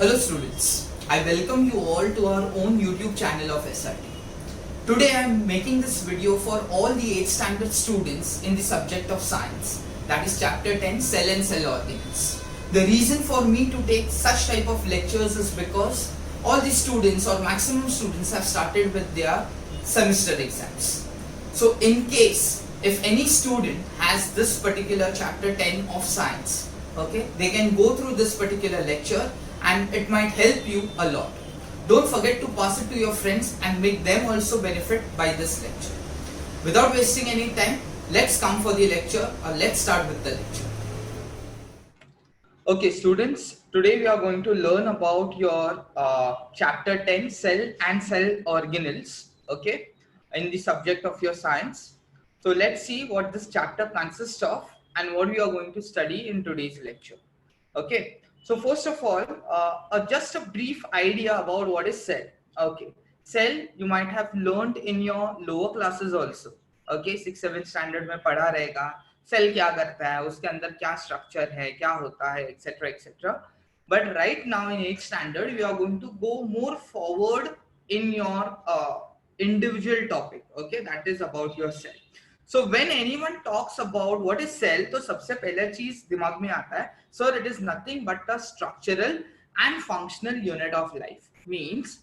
Hello students, I welcome you all to our own YouTube channel of SRT. Today I am making this video for all the 8th standard students in the subject of science, that is chapter 10 Cell and Cell Organelles. The reason for me to take such type of lectures is because all the students or maximum students have started with their semester exams. So in case if any student has this particular chapter 10 of science, okay, they can go through this particular lecture and it might help you a lot. Don't forget to pass it to your friends and make them also benefit by this lecture. Without wasting any time, let's come for the lecture or let's start with the lecture. Okay students, today we are going to learn about your chapter 10 Cell and Cell Organelles, okay, in the subject of your science. So let's see what this chapter consists of and what we are going to study in today's lecture. Okay, so first of all, just a brief idea about what is cell. Okay, cell you might have learned in your lower classes also. Okay, 6th 7th standard में पढ़ा रहेगा cell क्या करता है, उसके अंदर क्या structure है, क्या होता है, etcetera etcetera. But right now in 8th standard we are going to go more forward in your individual topic. Okay, that is about your cell. So when anyone talks about what is cell, तो सबसे पहला चीज दिमाग में आता है, sir, it is nothing but a structural and functional unit of life. Means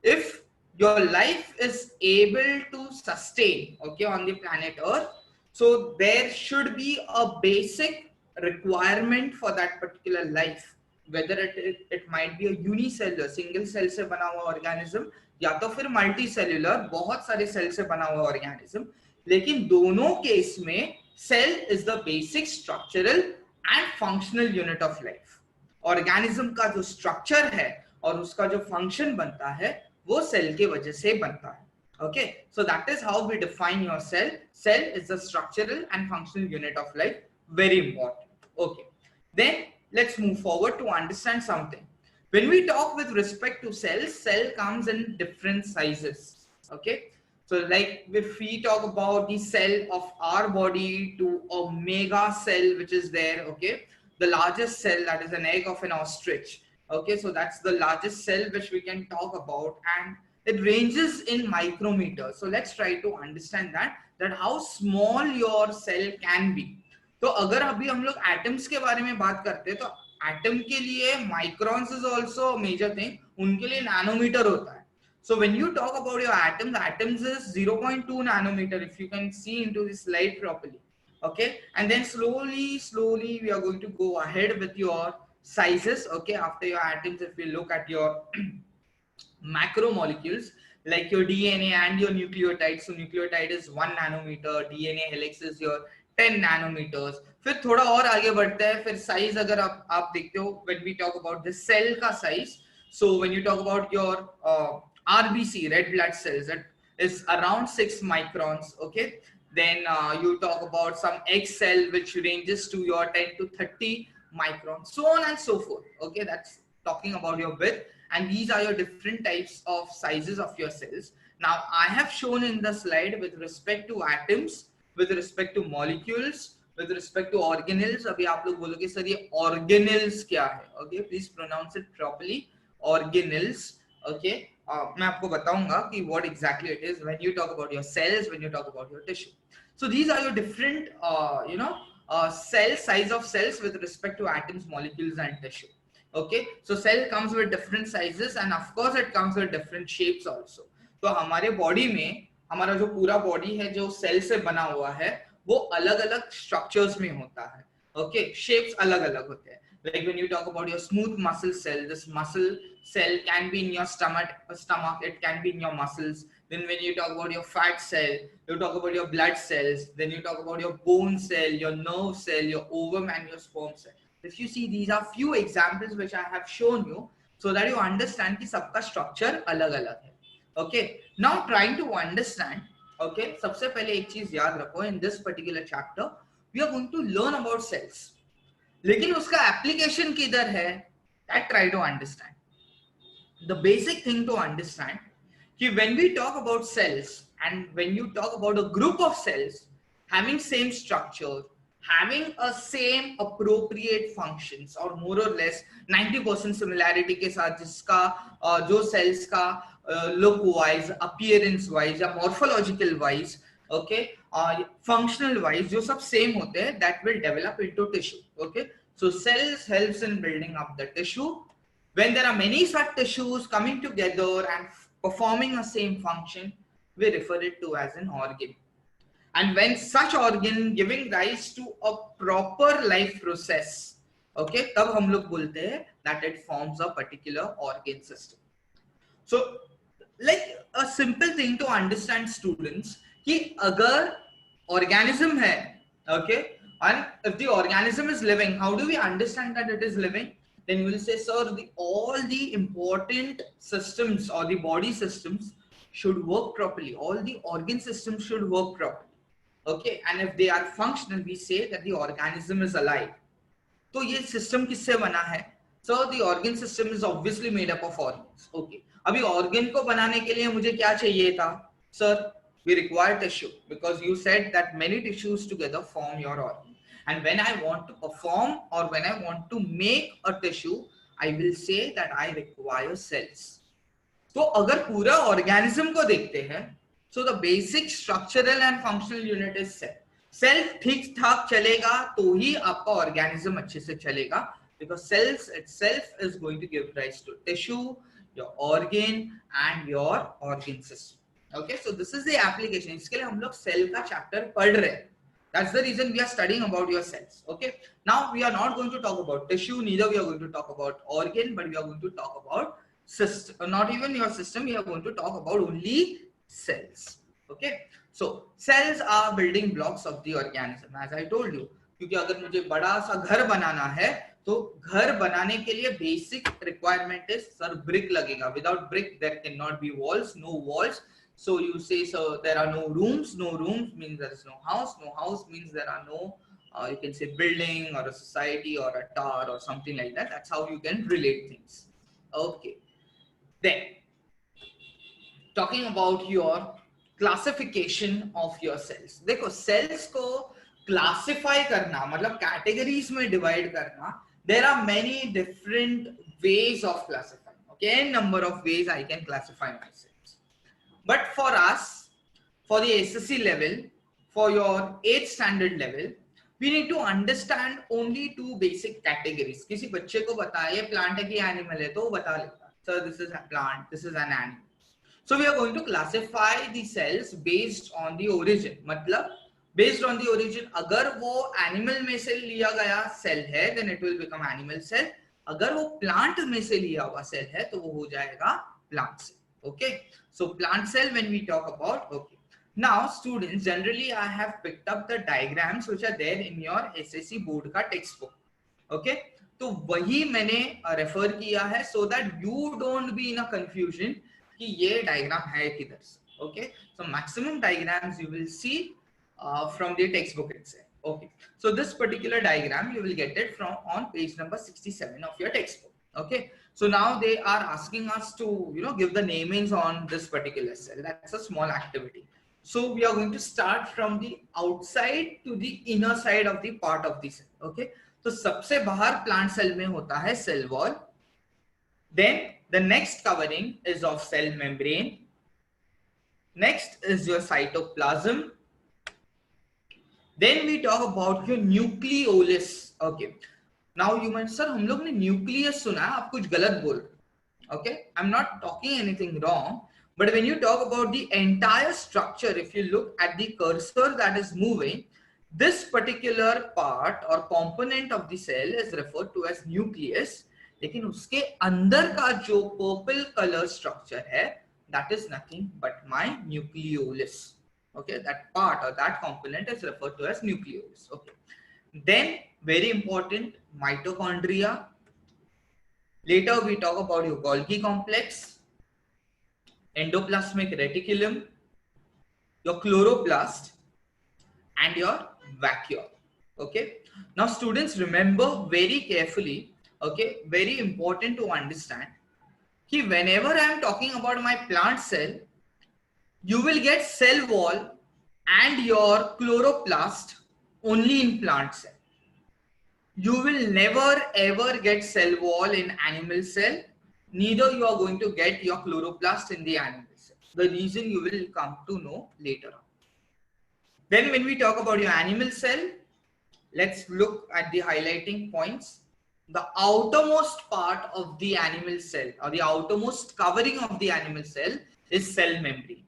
if your life is able to sustain, okay, on the planet Earth, so there should be a basic requirement for that particular life. Whether it might be a unicellular, single cell से बना हुआ organism, या तो फिर multicellular, बहुत सारे cell से बना हुआ organism. लेकिन दोनों केस में cell is the basic structural and functional unit of life. Organism का जो स्ट्रक्चर है और उसका जो फंक्शन बनता है वो सेल के वजह से बनता है. Okay, so that is how we define your cell. Cell is the structural and functional unit of life. Very important. Okay, then let's move forward to understand something. When we talk with respect to cells, cell comes in different sizes. Okay, so like if we talk about the cell of our body to a mega cell which is there, okay, the largest cell, that is an egg of an ostrich. Okay, so that's the largest cell which we can talk about, and it ranges in micrometers. So let's try to understand that how small your cell can be. तो अगर अभी हम लोग atoms के बारे में बात करते हैं तो एटम के लिए microns is also major thing, उनके लिए नैनोमीटर होता है. So when you talk about your atoms is 0.2 nanometer, if you can see into this slide properly. Okay, and then slowly we are going to go ahead with your sizes. Okay, after your atoms, if we look at your macromolecules like your DNA and your nucleotide. So nucleotide is 1 nanometer, DNA helix is your 10 nanometers. फिर थोड़ा और आगे बढ़ता है, फिर size अगर आप देखते हो, when we talk about the cell का size, so when you talk about your RBC, red blood cells, that is around 6 microns. Okay, then you talk about some X cell which ranges to your 10 to 30 microns, so on and so forth. Okay, that's talking about your width, and these are your different types of sizes of your cells. Now I have shown in the slide with respect to atoms, with respect to molecules, with respect to organelles. अभी आप लोग बोलोगे sir ये organelles क्या है? Okay, please pronounce it properly, organelles. Okay, मैं आपको बताऊंगा कि what exactly it is when you talk about your cells, when you talk about your tissue. So these are your different cell size of cells with respect to atoms, molecules and tissue. Okay, so cell comes with different sizes and of course it comes with different shapes also. तो हमारे body में हमारा जो पूरा body है जो cell से बना हुआ है वो अलग अलग स्ट्रक्चर्स में होता है. ओके, शेप्स अलग अलग होते हैं. Like when you talk about your smooth muscle cell, this muscle cell can be in your stomach, it can be in your muscles. Then when you talk about your fat cell, you talk about your blood cells, then you talk about your bone cell, your nerve cell, your ovum and your sperm cell. If you see, these are few examples which I have shown you so that you understand कि सबका structure अलग अलग है. Okay, now trying to understand. Okay, सबसे पहले एक चीज याद रखो, in this particular chapter we are going to learn about cells, लेकिन उसका एप्लीकेशन किधर है, that try to understand. The basic thing to understand कि when we talk about cells and when you talk about a group of cells having same structure, having a same appropriate functions or more or less 90% similarity के साथ जिसका जो cells का look wise, appearance wise या morphological wise, okay, functional wise जो सब same होते हैं, that will develop into tissue. Okay, so cells helps in building up the tissue. When there are many such tissues coming together and performing the same function, we refer it to as an organ. And when such organ giving rise to a proper life process, okay, तब हम लोग बोलते हैं that it forms a particular organ system. So like a simple thing to understand students कि अगर organism है, okay, and if the organism is living, how do we understand that it is living? Then you will say, sir, all the important systems or the body systems should work properly. All the organ systems should work properly. Okay, and if they are functional, we say that the organism is alive. तो ये system किससे बना है? So the organ system is obviously made up of organs. Okay, अभी organ को बनाने के लिए मुझे क्या चाहिए था? Sir, we require tissue because you said that many tissues together form your organ. And when I want to perform or when I want to make a tissue, I will say that I require cells. तो अगर पूरा organism को देखते हैं, so the basic structural and functional unit is cell. Cell ठीक ठाक चलेगा तो ही आपका organism अच्छे से चलेगा, because cells itself is going to give rise to tissue, your organ and your organ system. Okay, so this is the application. इसके लिए हम लोग cell का chapter पढ़ रहे हैं. That's the reason we are studying about your cells. Okay, now we are not going to talk about tissue, neither we are going to talk about organ, but we are going to talk about system. Not even your system, we are going to talk about only cells. Okay, so cells are building blocks of the organism, as I told you. क्योंकि अगर मुझे बड़ा सा घर बनाना है तो घर बनाने के लिए बेसिक रिक्वायरमेंट है सर ब्रिक लगेगा. Without brick there can not be walls, no walls. So you say, so there are no rooms. No rooms means there is no house. No house means there are no you can say building or a society or a tower or something like that. That's how you can relate things. Okay, then talking about your classification of your cells. देखो cells को classify करना मतलब categories में divide करना, there are many different ways of classifying. Okay, n number of ways I can classify my cells. But for us, for the SSC level, for your 8th standard level, we need to understand only two basic categories. किसी बच्चे को बताए plant है कि animal है तो वो बता लेता, sir this is a plant, this is an animal. So we are going to classify the cells based on the origin. मतलब based on the origin, अगर वो animal में से लिया गया cell है, then it will become animal cell. अगर वो plant में से लिया हुआ cell है तो वो हो जाएगा plant cell. Okay, so plant cell when we talk about. Okay, now students, generally I have picked up the diagrams which are there in your SSC board का textbook. Okay, तो वही मैंने refer किया है so that you don't be in a confusion कि ये diagram है किधर से. Okay, so maximum diagrams you will see from the textbook itself. Okay, so this particular diagram you will get it from on page number 67 of your textbook. Okay, so now they are asking us to give the namings on this particular cell. That's a small activity. So we are going to start from the outside to the inner side of the part of the cell. Okay, so सबसे बाहर plant cell में होता है cell wall. Then the next covering is of cell membrane. Next is your cytoplasm. Then we talk about your nucleolus. Okay, now you might, sir हम लोग ने nucleus सुना है, आप कुछ गलत बोल रहे. Okay, I'm not talking anything wrong, but when you talk about the entire structure, if you look at the cursor that is moving, this particular part or component of the cell is referred to as nucleus. लेकिन उसके अंदर का जो purple color structure है, that is nothing but my nucleolus. Okay, that part or that component is referred to as nucleolus. Okay, then very important, mitochondria. Later we talk about your Golgi complex, endoplasmic reticulum, your chloroplast and your vacuole. Okay, now students remember very carefully, okay, very important to understand कि whenever I am talking about my plant cell, you will get cell wall and your chloroplast only in plant cell. You will never ever get cell wall in animal cell. Neither you are going to get your chloroplast in the animal cell. The reason you will come to know later on. Then when we talk about your animal cell, let's look at the highlighting points. The outermost part of the animal cell, or the outermost covering of the animal cell, is cell membrane.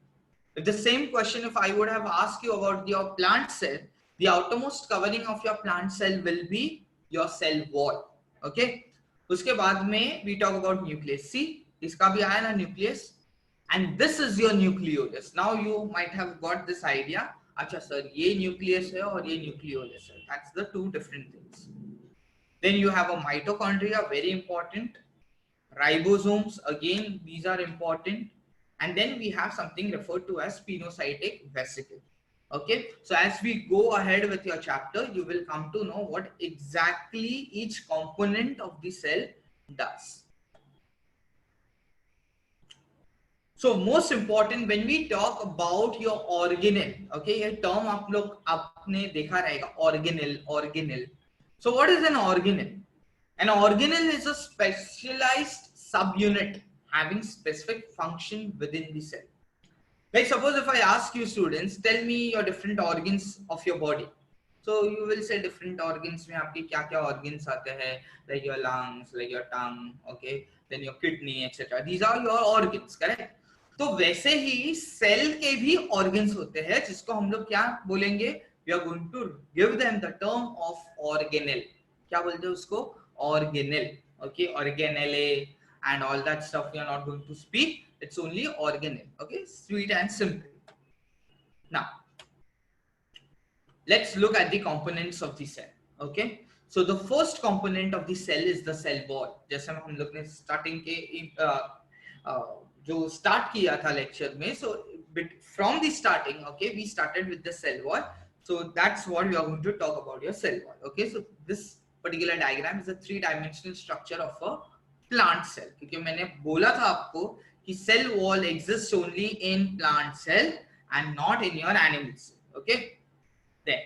If the same question, if I would have asked you about your plant cell, the outermost covering of your plant cell will be your cell wall. Okay. उसके बाद में we talk about nucleus. See, इसका भी आया ना nucleus, and this is your nucleolus. Now you might have got this idea. अच्छा sir, ये nucleus है और ये nucleolus है. That's the two different things. Then you have a mitochondria, very important. Ribosomes, again, these are important. And then we have something referred to as pinocytic vesicle. Okay, so as we go ahead with your chapter, you will come to know what exactly each component of the cell does. So most important when we talk about your organelle, okay, ये term आप लोग आपने देखा रहेगा, organelle. So what is an organelle? An organelle is a specialized subunit having specific function within the cell. Like suppose if I ask you students, tell me your different organs of your body. So you will say different organs में आपके क्या-क्या organs आते हैं, like your lungs, like your tongue, okay, then your kidney, etc. These are your organs, correct? तो वैसे ही cell के भी organs होते हैं जिसको हम लोग क्या बोलेंगे? We are going to give them the term of organelle. क्या बोलते हैं उसको? Organelle. Okay, organelle and all that stuff we are not going to speak. It's only organelle. Okay, sweet and simple. Now, let's look at the components of the cell. Okay, so the first component of the cell is the cell wall. जैसे हम लोग ने starting के जो start किया था lecture में, so from the starting, okay, we started with the cell wall. So that's what we are going to talk about, your cell wall. Okay, so this particular diagram is a three-dimensional structure of a plant cell. क्योंकि मैंने बोला था आपको कि cell wall exists only in plant cell and not in your animal cell. Okay. Then,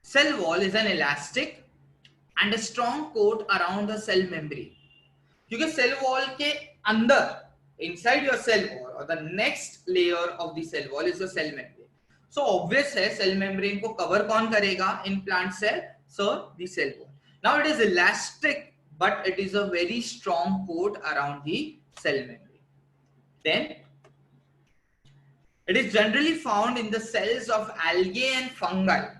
cell wall is an elastic and a strong coat around the cell membrane. क्योंकि cell wall के अंदर, inside your cell wall, or the next layer of the cell wall is the cell membrane. So obvious है cell membrane को cover कौन करेगा in plant cell? So the cell wall. Now it is elastic, but it is a very strong coat around the cell membrane. Then it is generally found in the cells of algae and fungi.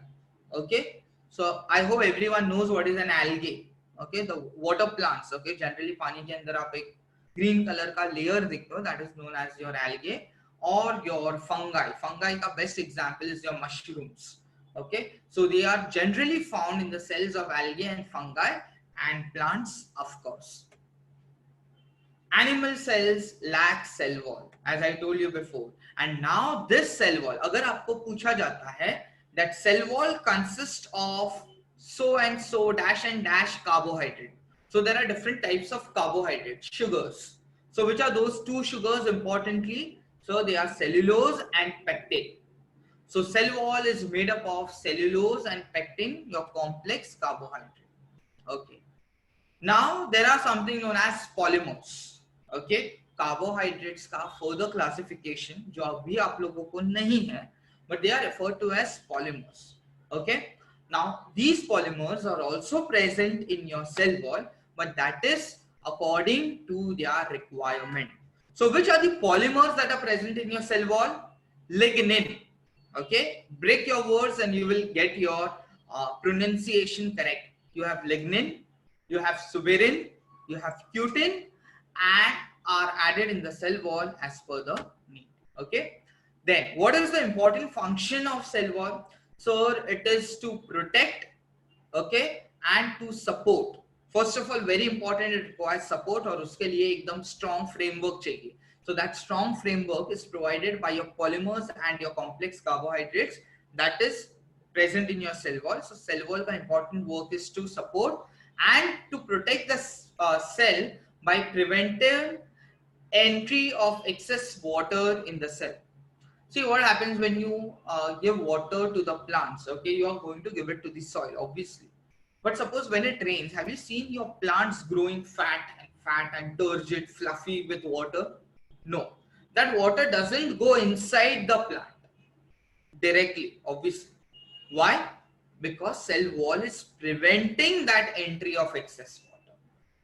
Okay, so I hope everyone knows what is an algae. Okay, the water plants. Okay, generally पानी के अंदर आप एक green color का layer देखते हो, that is known as your algae, or your fungi. Fungi का best example is your mushrooms. Okay, so they are generally found in the cells of algae and fungi and plants, of course. Animal cells lack cell wall, as I told you before. And now this cell wall, अगर आपको पूछा जाता है that cell wall consists of so and so dash and dash carbohydrate. So there are different types of carbohydrates, sugars. So which are those two sugars importantly? So they are cellulose and pectin. So cell wall is made up of cellulose and pectin, your complex carbohydrate. Okay. Now there are something known as polymers. Okay, carbohydrates का further classification जो अभी आप लोगों को नहीं है, but they are referred to as polymers. Okay, now these polymers are also present in your cell wall, but that is according to their requirement. So which are the polymers that are present in your cell wall? Lignin. Okay, break your words and you will get your pronunciation correct. You have lignin, you have suberin, you have cutin, and are added in the cell wall as per the need. Okay, then what is the important function of cell wall? So it is to protect, okay, and to support. First of all, very important, it requires support और उसके लिए एकदम strong framework चाहिए. So that strong framework is provided by your polymers and your complex carbohydrates that is present in your cell wall. So cell wall का important work is to support and to protect the cell by preventing entry of excess water in the cell. See what happens when you give water to the plants. Okay, you are going to give it to the soil, obviously. But suppose when it rains, have you seen your plants growing fat and turgid, fluffy with water? No, that water doesn't go inside the plant directly, obviously. Why? Because cell wall is preventing that entry of excess water.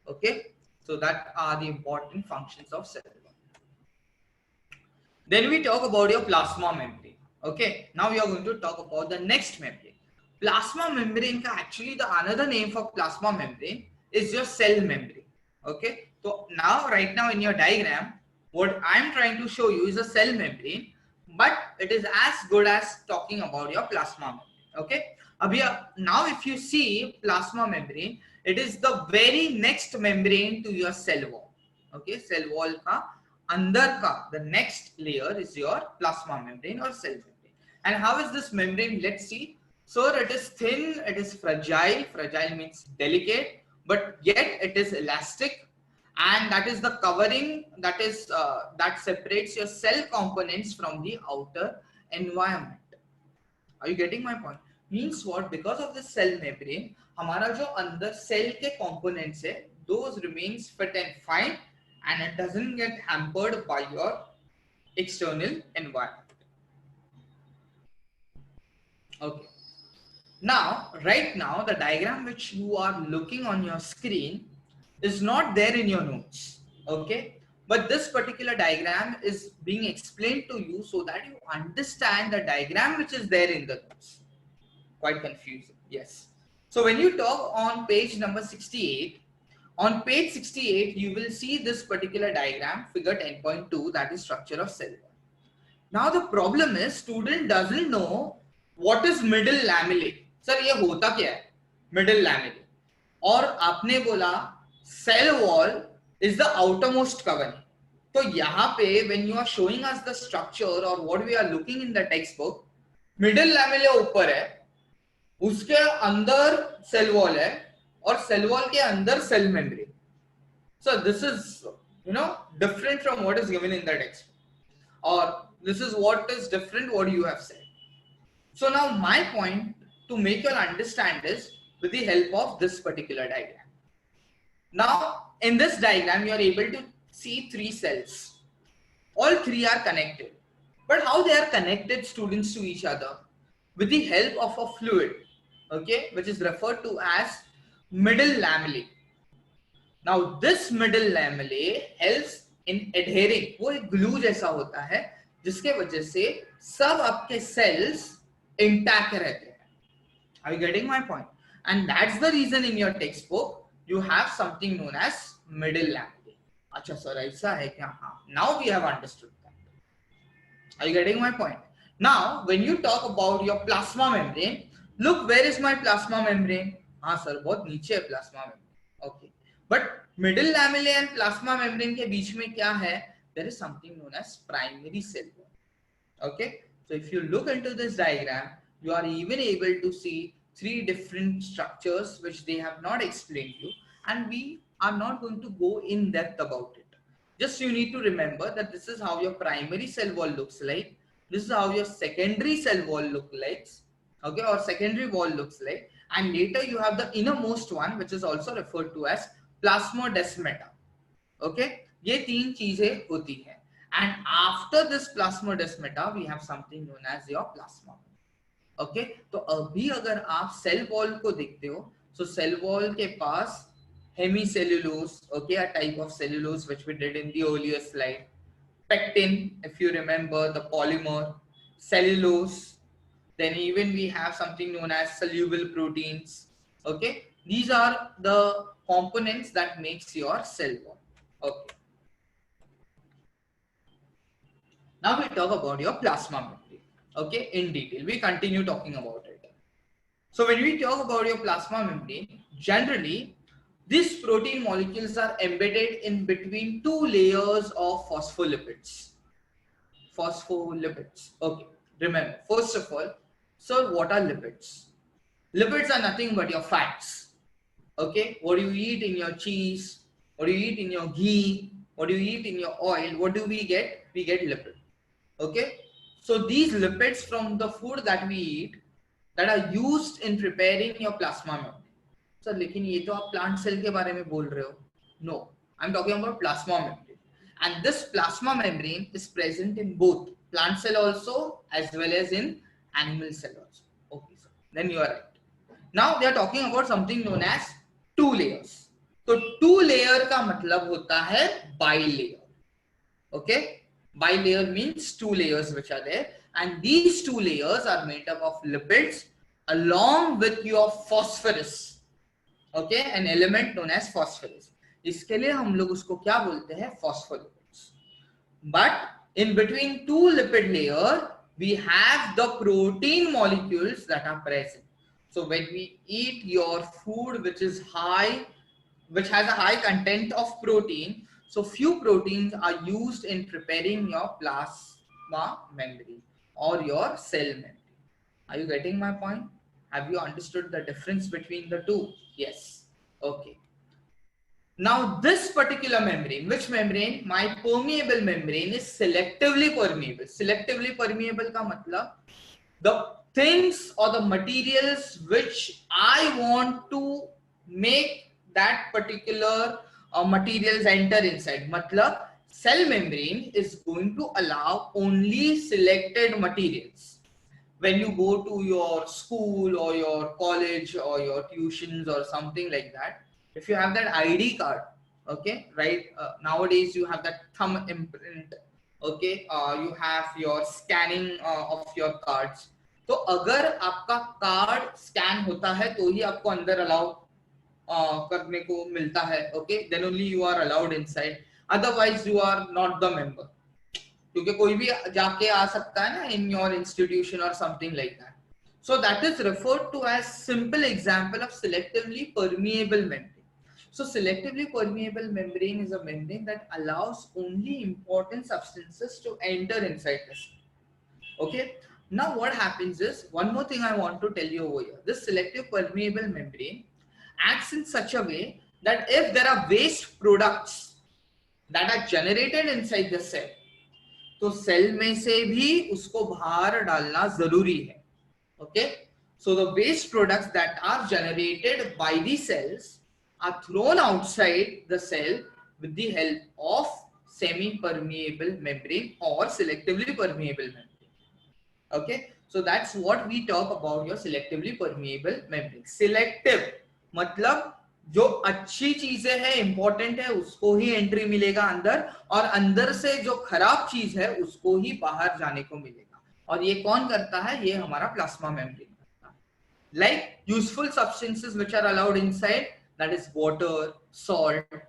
Okay, so that are the important functions of cell wall. Then we talk about your plasma membrane. Okay, now we are going to talk about the next membrane. Plasma membrane ka actually the another name for plasma membrane is your cell membrane. Okay, so now right now in your diagram, what I am trying to show you is a cell membrane, but it is as good as talking about your plasma membrane. Okay, now if you see plasma membrane, it is the very next membrane to your cell wall. Okay, cell wall ka अंदर का the next layer is your plasma membrane or cell membrane. And how is this membrane? Let's see. So it is thin, it is fragile. Fragile means delicate, but yet it is elastic, and that is the covering that is that separates your cell components from the outer environment. Are you getting my point? Means what? Because of the cell membrane, हमारा जो अंदर cell के components है, those remains fit and fine, and it doesn't get hampered by your external environment. Okay. Now, right now, the diagram which you are looking on your screen is not there in your notes. Okay. But this particular diagram is being explained to you so that you understand the diagram which is there in the notes. Quite confusing. Yes. So when you talk on page number 68, on page 68, you will see this particular diagram, figure 10.2, that is structure of cell wall. Now the problem is student doesn't know what is middle lamellate. Sir ये होता क्या है middle lamellate? और आपने बोला cell wall is the outermost covering. तो यहाँ पे when you are showing us the structure or what we are looking in the textbook, middle lamella ऊपर है, उसके अंदर cell wall है, और cell wall के अंदर cell membrane. So this is different from what is given in the text, or this is what is different what you have said. So now my point to make you understand is with the help of this particular diagram. Now in this diagram you are able to see three cells. All three are connected, but how they are connected, students, to each other? With the help of a fluid, okay, which is referred to as middle lamellae. Now this middle lamellae helps in adhering. वो एक glue जैसा होता है जिसके वजह से सब आपके cells intact रहते हैं. Are you getting my point? And that's the reason in your textbook you have something known as middle lamellae. अच्छा सर ऐसा है क्या? हाँ. Now we have understood that. Are you getting my point? Now when you talk about your plasma membrane, look, where is my plasma membrane? हाँ sir बहुत नीचे है plasma membrane. Okay. But middle lamellae and plasma membrane के बीच में क्या है? There is something known as primary cell wall. Okay. So if you look into this diagram, you are even able to see three different structures which they have not explained to you, and we are not going to go in depth about it. Just you need to remember that this is how your primary cell wall looks like. This is how your secondary cell wall looks like. Okay, or secondary wall looks like. And later you have the innermost one, which is also referred to as plasmodesmata. Okay, ये तीन चीजें होती हैं. And after this plasmodesmata, we have something known as your plasma. Okay, तो अभी अगर आप cell wall को देखते हो, so cell wall के पास hemicellulose, okay, a type of cellulose which we did in the earlier slide. Pectin, if you remember, the polymer, cellulose. Then even we have something known as soluble proteins. Okay, these are the components that makes your cell wall. Okay. Now we talk about your plasma membrane. Okay, in detail. We continue talking about it. So when we talk about your plasma membrane, generally these protein molecules are embedded in between two layers of phospholipids. Phospholipids. Okay. Remember, first of all, so what are lipids? Lipids are nothing but your fats. Okay, what do you eat in your cheese? What do you eat in your ghee? What do you eat in your oil? What do we get? We get lipid. Okay, So these lipids from the food that we eat that are used in preparing your plasma membrane. Sir, लेकिन ये तो आप plant cell के बारे में बोल रहे हो. No, I'm talking about plasma membrane. And this plasma membrane is present in both plant cell also as well as in animal cell also. Okay, sir. Then you are right. Now they are talking about something known as two layers. तो two layer का मतलब होता है bilayer. Okay, bilayer means two layers which are there, and these two layers are made up of lipids along with your phosphorus. Okay, an element known as phosphorus. इसके लिए हम लोग उसको क्या बोलते हैं? Phospholipids. But in between two lipid layer we have the protein molecules that are present. So when we eat your food which has a high content of protein, so few proteins are used in preparing your plasma membrane or your cell membrane. Are you getting my point? Have you understood the difference between the two? Yes. Okay. Now this particular membrane, which membrane? My permeable membrane is selectively permeable. Selectively permeable का मतलब the things or the materials which I want to make that particular materials enter inside. मतलब cell membrane is going to allow only selected materials. When you go to your school or your college or your tuitions or something like that, if you have that ID card, okay, right, nowadays you have that thumb imprint, okay, you have your scanning of your cards. तो अगर आपका card scan होता है तो ही आपको अंदर allow करने को मिलता है, okay, then only you are allowed inside, otherwise you are not the member. क्योंकि कोई भी जाके आ सकता है ना इन योर इंस्टीट्यूशन और something like that. So that is referred to as simple example of selectively permeable membrane. So selectively permeable membrane is a membrane that allows only important substances to enter inside the cell. Okay. Now what happens is, one more thing I want to tell you over here. This selective permeable membrane acts in such a way that if there are waste products that are generated inside the cell, तो cell में से भी उसको बाहर डालना जरूरी है. Okay, so the waste products that are generated by the cells are thrown outside the cell with the help of semi-permeable membrane or selectively permeable membrane. Okay, so that's what we talk about your selectively permeable membrane. Selective मतलब जो अच्छी चीजें हैं, important है, उसको ही entry मिलेगा अंदर, और अंदर से जो खराब चीज है उसको ही बाहर जाने को मिलेगा. और ये कौन करता है? ये हमारा प्लाज्मा मेम्ब्रेन करता है. Like useful substances which are allowed inside, that is water, salt,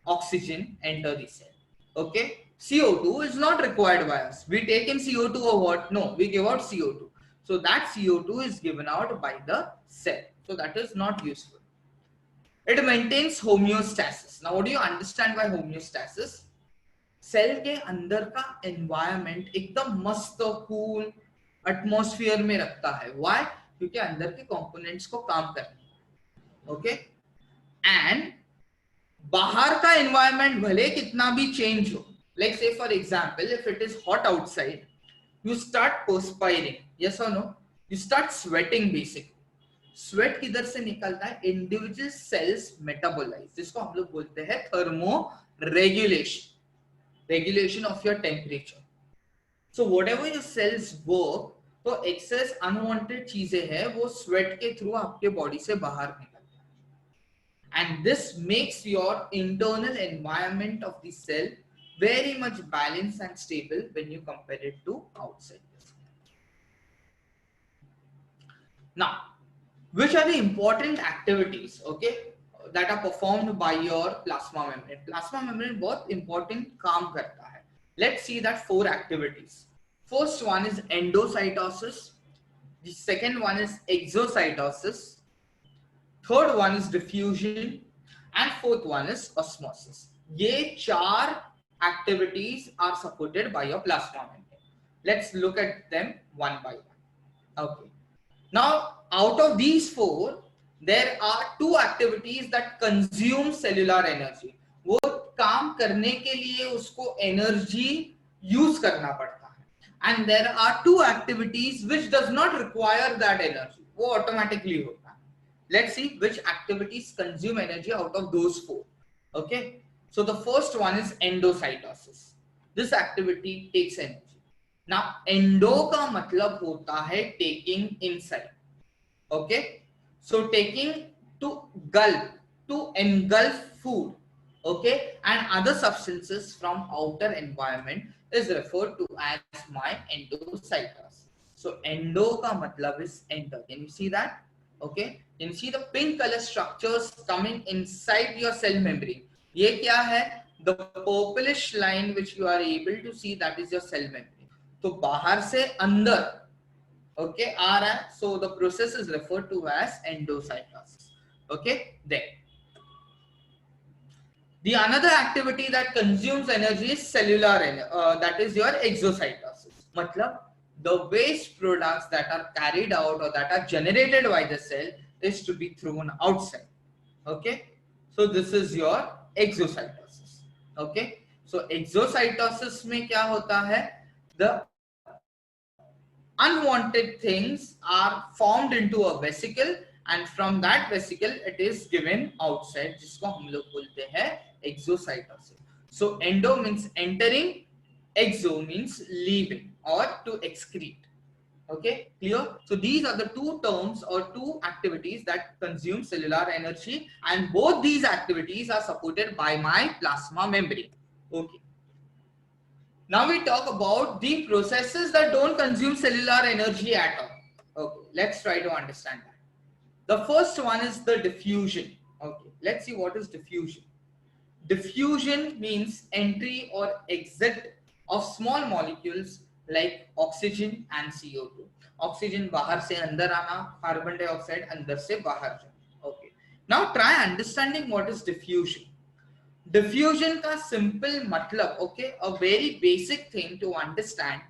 oxygen enter the cell. Okay, CO2 is not required by us. We take in CO2 or what? No, we give out CO2. So that CO2 is given out by the cell. So that is not useful. It maintains homeostasis. Now what do you understand by homeostasis? Cell के अंदर का environment एकदम मस्त cool atmosphere में रखता है. Why? क्योंकि अंदर के कंपोनेंट्स को काम करना. ओके, एंड बाहर का एनवायरनमेंट भले कितना भी चेंज हो, like say for example if it is hot outside, you start perspiring, yes और no, you start sweating. Basically sweat किधर से निकलता है? इंडिविजुअल सेल्स मेटाबोलाइज, जिसको हम लोग बोलते हैं thermo regulation, regulation of your temperature. So whatever your cells work, तो excess unwanted चीजें हैं वो sweat के through आपके body से बाहर निकलता है. And this makes your internal environment of the cell very much balanced and stable when you compare it to outside the cell. Now, which are the important activities, okay, that are performed by your plasma membrane? Plasma membrane बहुत important काम करता है. Let's see that 4 activities. First one is endocytosis. The second one is exocytosis. Third one is diffusion, and fourth one is osmosis. ये 4 activities are supported by your plasma membrane. Let's look at them one by one. Okay. Now, out of these 4, there are 2 activities that consume cellular energy. वो काम करने के लिए उसको energy use करना पड़ता है. and there are two activities which does not require that energy, वो automatically होता है. Let's see which activities consume energy out of those four. Okay, so the first one is endocytosis. This activity takes energy. Now endo का मतलब होता है taking inside. Okay, so taking to gulp, to engulf food, okay, and other substances from outer environment is referred to as my endocytosis. So endo ka matlab is enter. Can you see that? Okay, can you see the pink color structures coming inside your cell membrane? Ye kya hai? The purplish line which you are able to see, that is your cell membrane. तो बाहर से अंदर, okay, आ रहा है. So the process is referred to as endocytosis. Okay, there. The another activity that consumes energy is cellular that is your exocytosis. Matlab, the waste products that are carried out or that are generated by the cell is to be thrown outside. Okay, so this is your exocytosis. Okay, so exocytosis में क्या होता है? The unwanted things are formed into a vesicle, and from that vesicle it is given outside, जिसको हम लोग बोलते हैं exocytosis. So endo means entering, exo means leaving or to excrete. Okay, clear? So these are the two terms or two activities that consume cellular energy, and both these activities are supported by my plasma membrane. Okay, now we talk about the processes that don't consume cellular energy at all. Okay, let's try to understand that. The first one is the diffusion. Okay, let's see what is diffusion. Diffusion means entry or exit of small molecules like oxygen and CO2. Oxygen बाहर से अंदर आना, carbon dioxide अंदर से बाहर जाना. Okay, now try understanding what is diffusion. Diffusion का simple मतलब, okay, a very basic thing to understand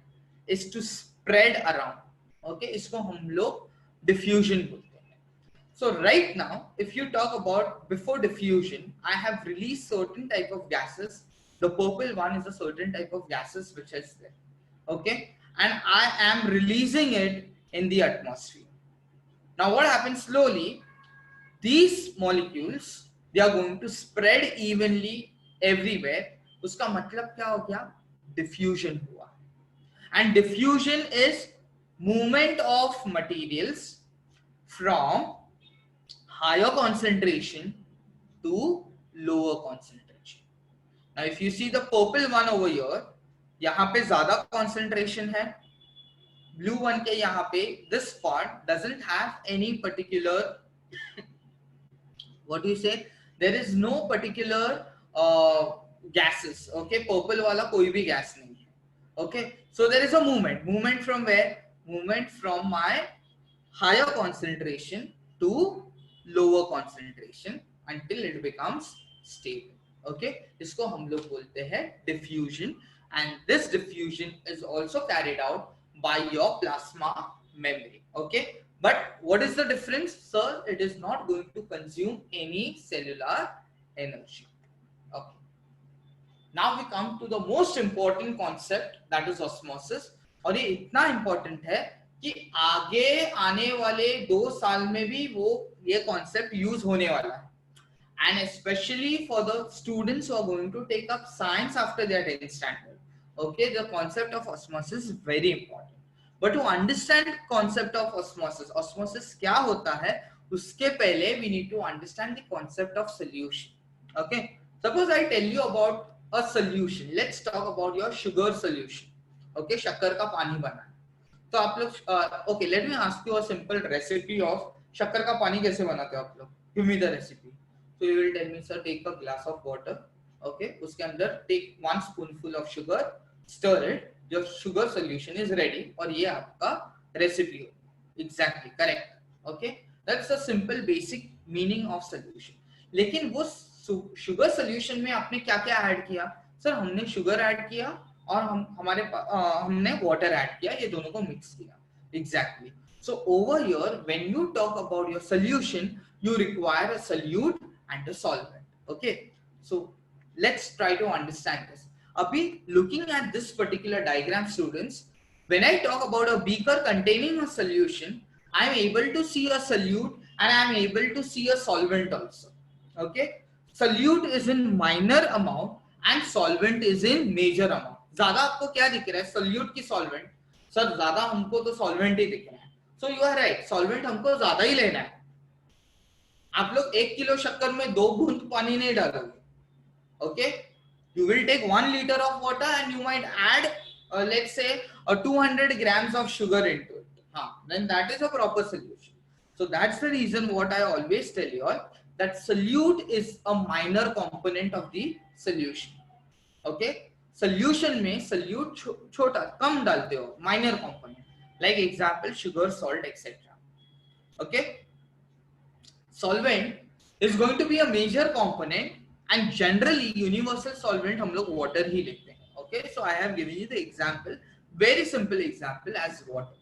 is to spread around. Okay, इसको हम लोग diffusion बोलते हैं. So right now, if you talk about before diffusion, I have released certain type of gases. The purple one is a certain type of gases which is there. Okay, and I am releasing it in the atmosphere. Now what happens slowly? These molecules, they are going to spread evenly everywhere. उसका मतलब क्या हो गया? Diffusion हुआ. And diffusion is movement of materials from higher concentration to lower concentration. Now if you see the purple one over here, यहाँ पे ज़्यादा concentration है. Blue one के यहाँ पे this part doesn't have any particular what do you say, there is no particular gases. Okay, purple wala koi bhi gas nahi hai. Okay, so there is a movement from where? Movement from my higher concentration to lower concentration until it becomes stable. Okay, isko hum log bolte hain diffusion, and this diffusion is also carried out by your plasma membrane. Okay, but what is the difference, sir? It is not going to consume any cellular energy. Okay. Now we come to the most important concept, that is osmosis. और ये इतना important है कि आगे आने वाले 2 साल में भी वो ये concept use होने वाला है. And especially for the students who are going to take up science after their 10th standard. Okay, the concept of osmosis is very important. But to understand concept of osmosis, osmosis क्या होता है, उसके पहले we need to understand the concept of solution. Okay, suppose I tell you about a solution. Let's talk about your sugar solution. Okay, शक्कर का पानी बनाना. तो आप लोग okay, let me ask you a simple recipe of शक्कर का पानी कैसे बनाते हो आप लोग? Give me the recipe. So you will tell me, sir, take a glass of water. Okay, उसके अंदर take 1 spoonful of sugar, stir it. Your sugar solution is ready और ये आपका recipe हो. Exactly, correct. Okay, that's the simple basic meaning of solution. लेकिन वो sugar solution में आपने क्या क्या ऐड किया? सर हमने sugar ऐड किया और हमने water ऐड किया, ये दोनों को mix किया. Exactly. So over here, when you talk about your solution, you require a solute and a solvent. Okay, so let's try to understand this. Abhi, looking at this particular diagram, students, When I talk about a beaker containing a solution, I am able to see a solute and I am able to see a solvent also. Okay, solute is in minor amount and solvent is in major amount. ज़्यादा आपको क्या दिख रहा है? solute की solvent. Sir ज़्यादा हमको तो solvent ही दिख रहा है. So you are right. solvent हमको ज़्यादा ही लेना है. आप लोग 1 किलो शक्कर में 2 बूंद पानी नहीं डालोगे. Okay, you will take 1 liter of water and you might add let's say 200 grams of sugar into it. Then that is a proper solution. So that's the reason what I always tell you all, that solute is a minor component of the solution. Okay, solution में solute छोटा कम डालते हो, minor component, like example sugar, salt, etc. Okay, solvent is going to be a major component and generally universal solvent हम लोग water ही लेते हैं. Okay, so I have given you the example, very simple example as water.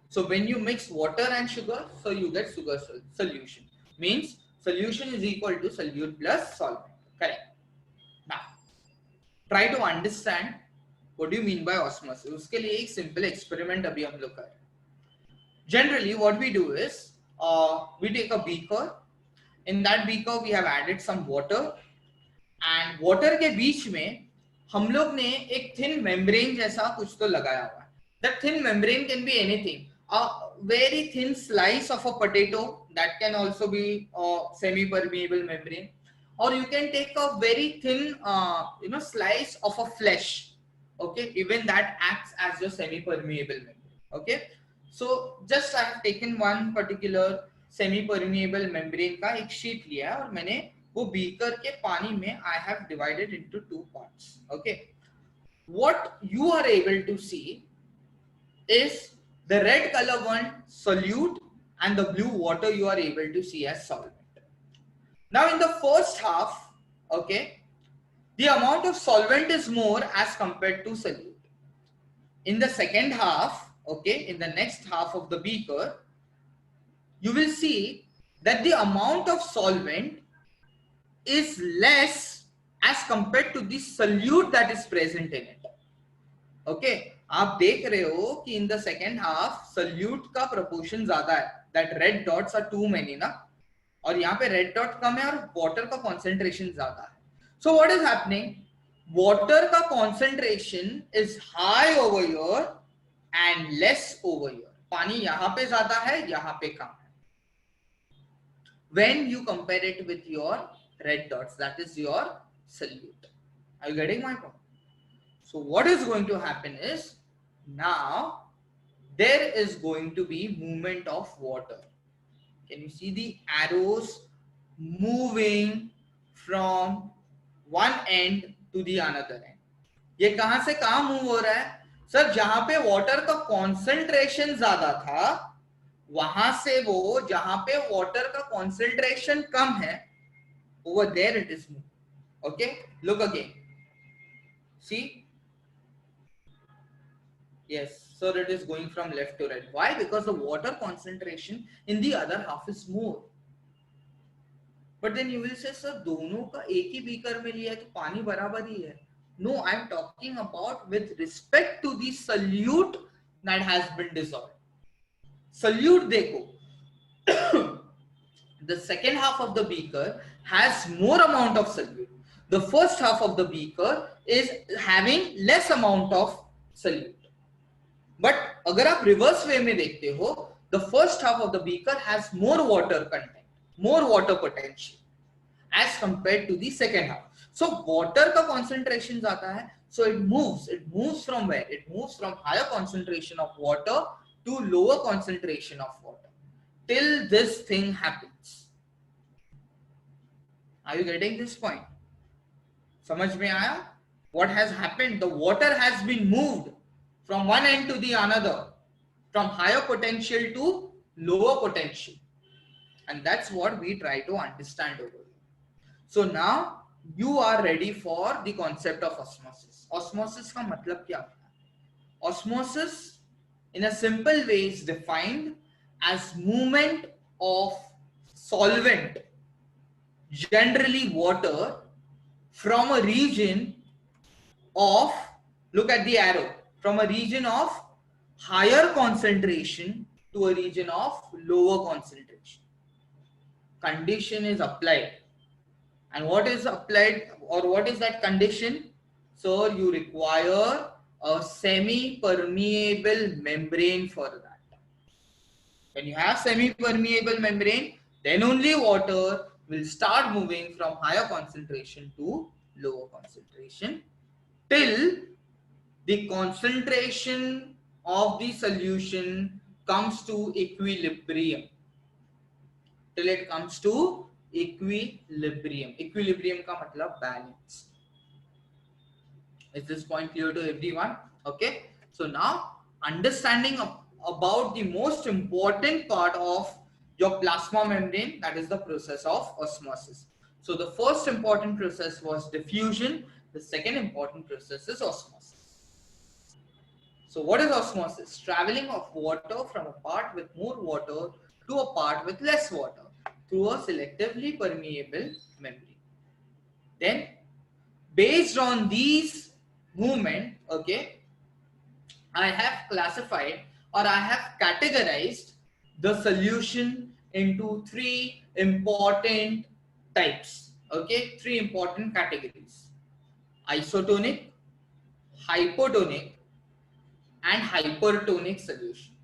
So when you mix water and sugar, so you get sugar solution. Means solution is equal to solute plus solvent. Correct. Now try to understand what do you mean by osmosis. उसके लिए एक simple experiment अभी हम लोग कर रहे हैं. Generally what we do is we take a beaker. In that beaker we have added some water and water के बीच में हम लोग ने एक thin membrane जैसा कुछ तो लगाया हुआ है. That thin membrane can be anything. A very thin slice of a potato, that can also be a semi-permeable membrane, or you can take a very thin slice of a flesh. Okay, even that acts as your semi-permeable membrane. Okay, so just I have taken one particular semi-permeable membrane का एक sheet लिया और मैंने वो beaker के पानी में I have divided into 2 parts. Okay, what you are able to see is the red color one solute and the blue water you are able to see as solvent. Now in the first half, okay, the amount of solvent is more as compared to solute. In the second half, okay, in the next half of the beaker, you will see that the amount of solvent is less as compared to the solute that is present in it. Okay, आप देख रहे हो कि in the second half solute का proportion ज्यादा है, that red dots are too many ना, और यहाँ पे red dot कम है और water का concentration ज्यादा है. So what is happening? Water का concentration is high over here and less over here. पानी यहाँ पे ज्यादा है, यहाँ पे कम है. When you compare it with your red dots, that is your solute. Are you getting my point? So what is going to happen is, now there is going to be movement of water. Can you see the arrows moving from one end to the another end? ये कहां से कहां move हो रहा है? Sir जहां पे water का कॉन्सेंट्रेशन ज्यादा था वहां से वो जहां पे वाटर का कॉन्सेंट्रेशन कम है, over there it is moving. Okay, look again. See? Yes, so it is going from left to right. Why? Because the water concentration in the other half is more. But then you will say, sir, दोनों का एक ही beaker में लिया है तो पानी बराबर ही है. No, I am talking about with respect to the solute that has been dissolved. Solute देखो, the second half of the beaker has more amount of solute. The first half of the beaker is having less amount of solute. But अगर आप reverse way में देखते हो, the first half of the beaker has more water content, more water potential as compared to the second half. So water का concentration ज़्यादा है, so it moves from where? It moves from higher concentration of water to lower concentration of water till this thing happens. Are you getting this point? समझ में आया? What has happened? The water has been moved from one end to the another, from higher potential to lower potential, and that's what we try to understand over here. So now you are ready for the concept of osmosis. Osmosis का मतलब क्या होता है? Osmosis in a simple way is defined as movement of solvent, generally water, from a region of, look at the arrow, from a region of higher concentration to a region of lower concentration. Condition is applied. And what is applied, or what is that condition? So you require a semi-permeable membrane for that. When you have semi-permeable membrane, then only water will start moving from higher concentration to lower concentration till the concentration of the solution comes to equilibrium. Till it comes to equilibrium. Equilibrium का मतलब balance. Is this point clear to everyone? Okay. So now understanding about the most important part of your plasma membrane, that is the process of osmosis. So the first important process was diffusion. The second important process is osmosis. So what is osmosis? Traveling of water from a part with more water to a part with less water through a selectively permeable membrane. Then based on these movement, okay, I have classified, or I have categorized the solution into three important types. Okay, three important categories: isotonic, hypotonic, and hypertonic solution.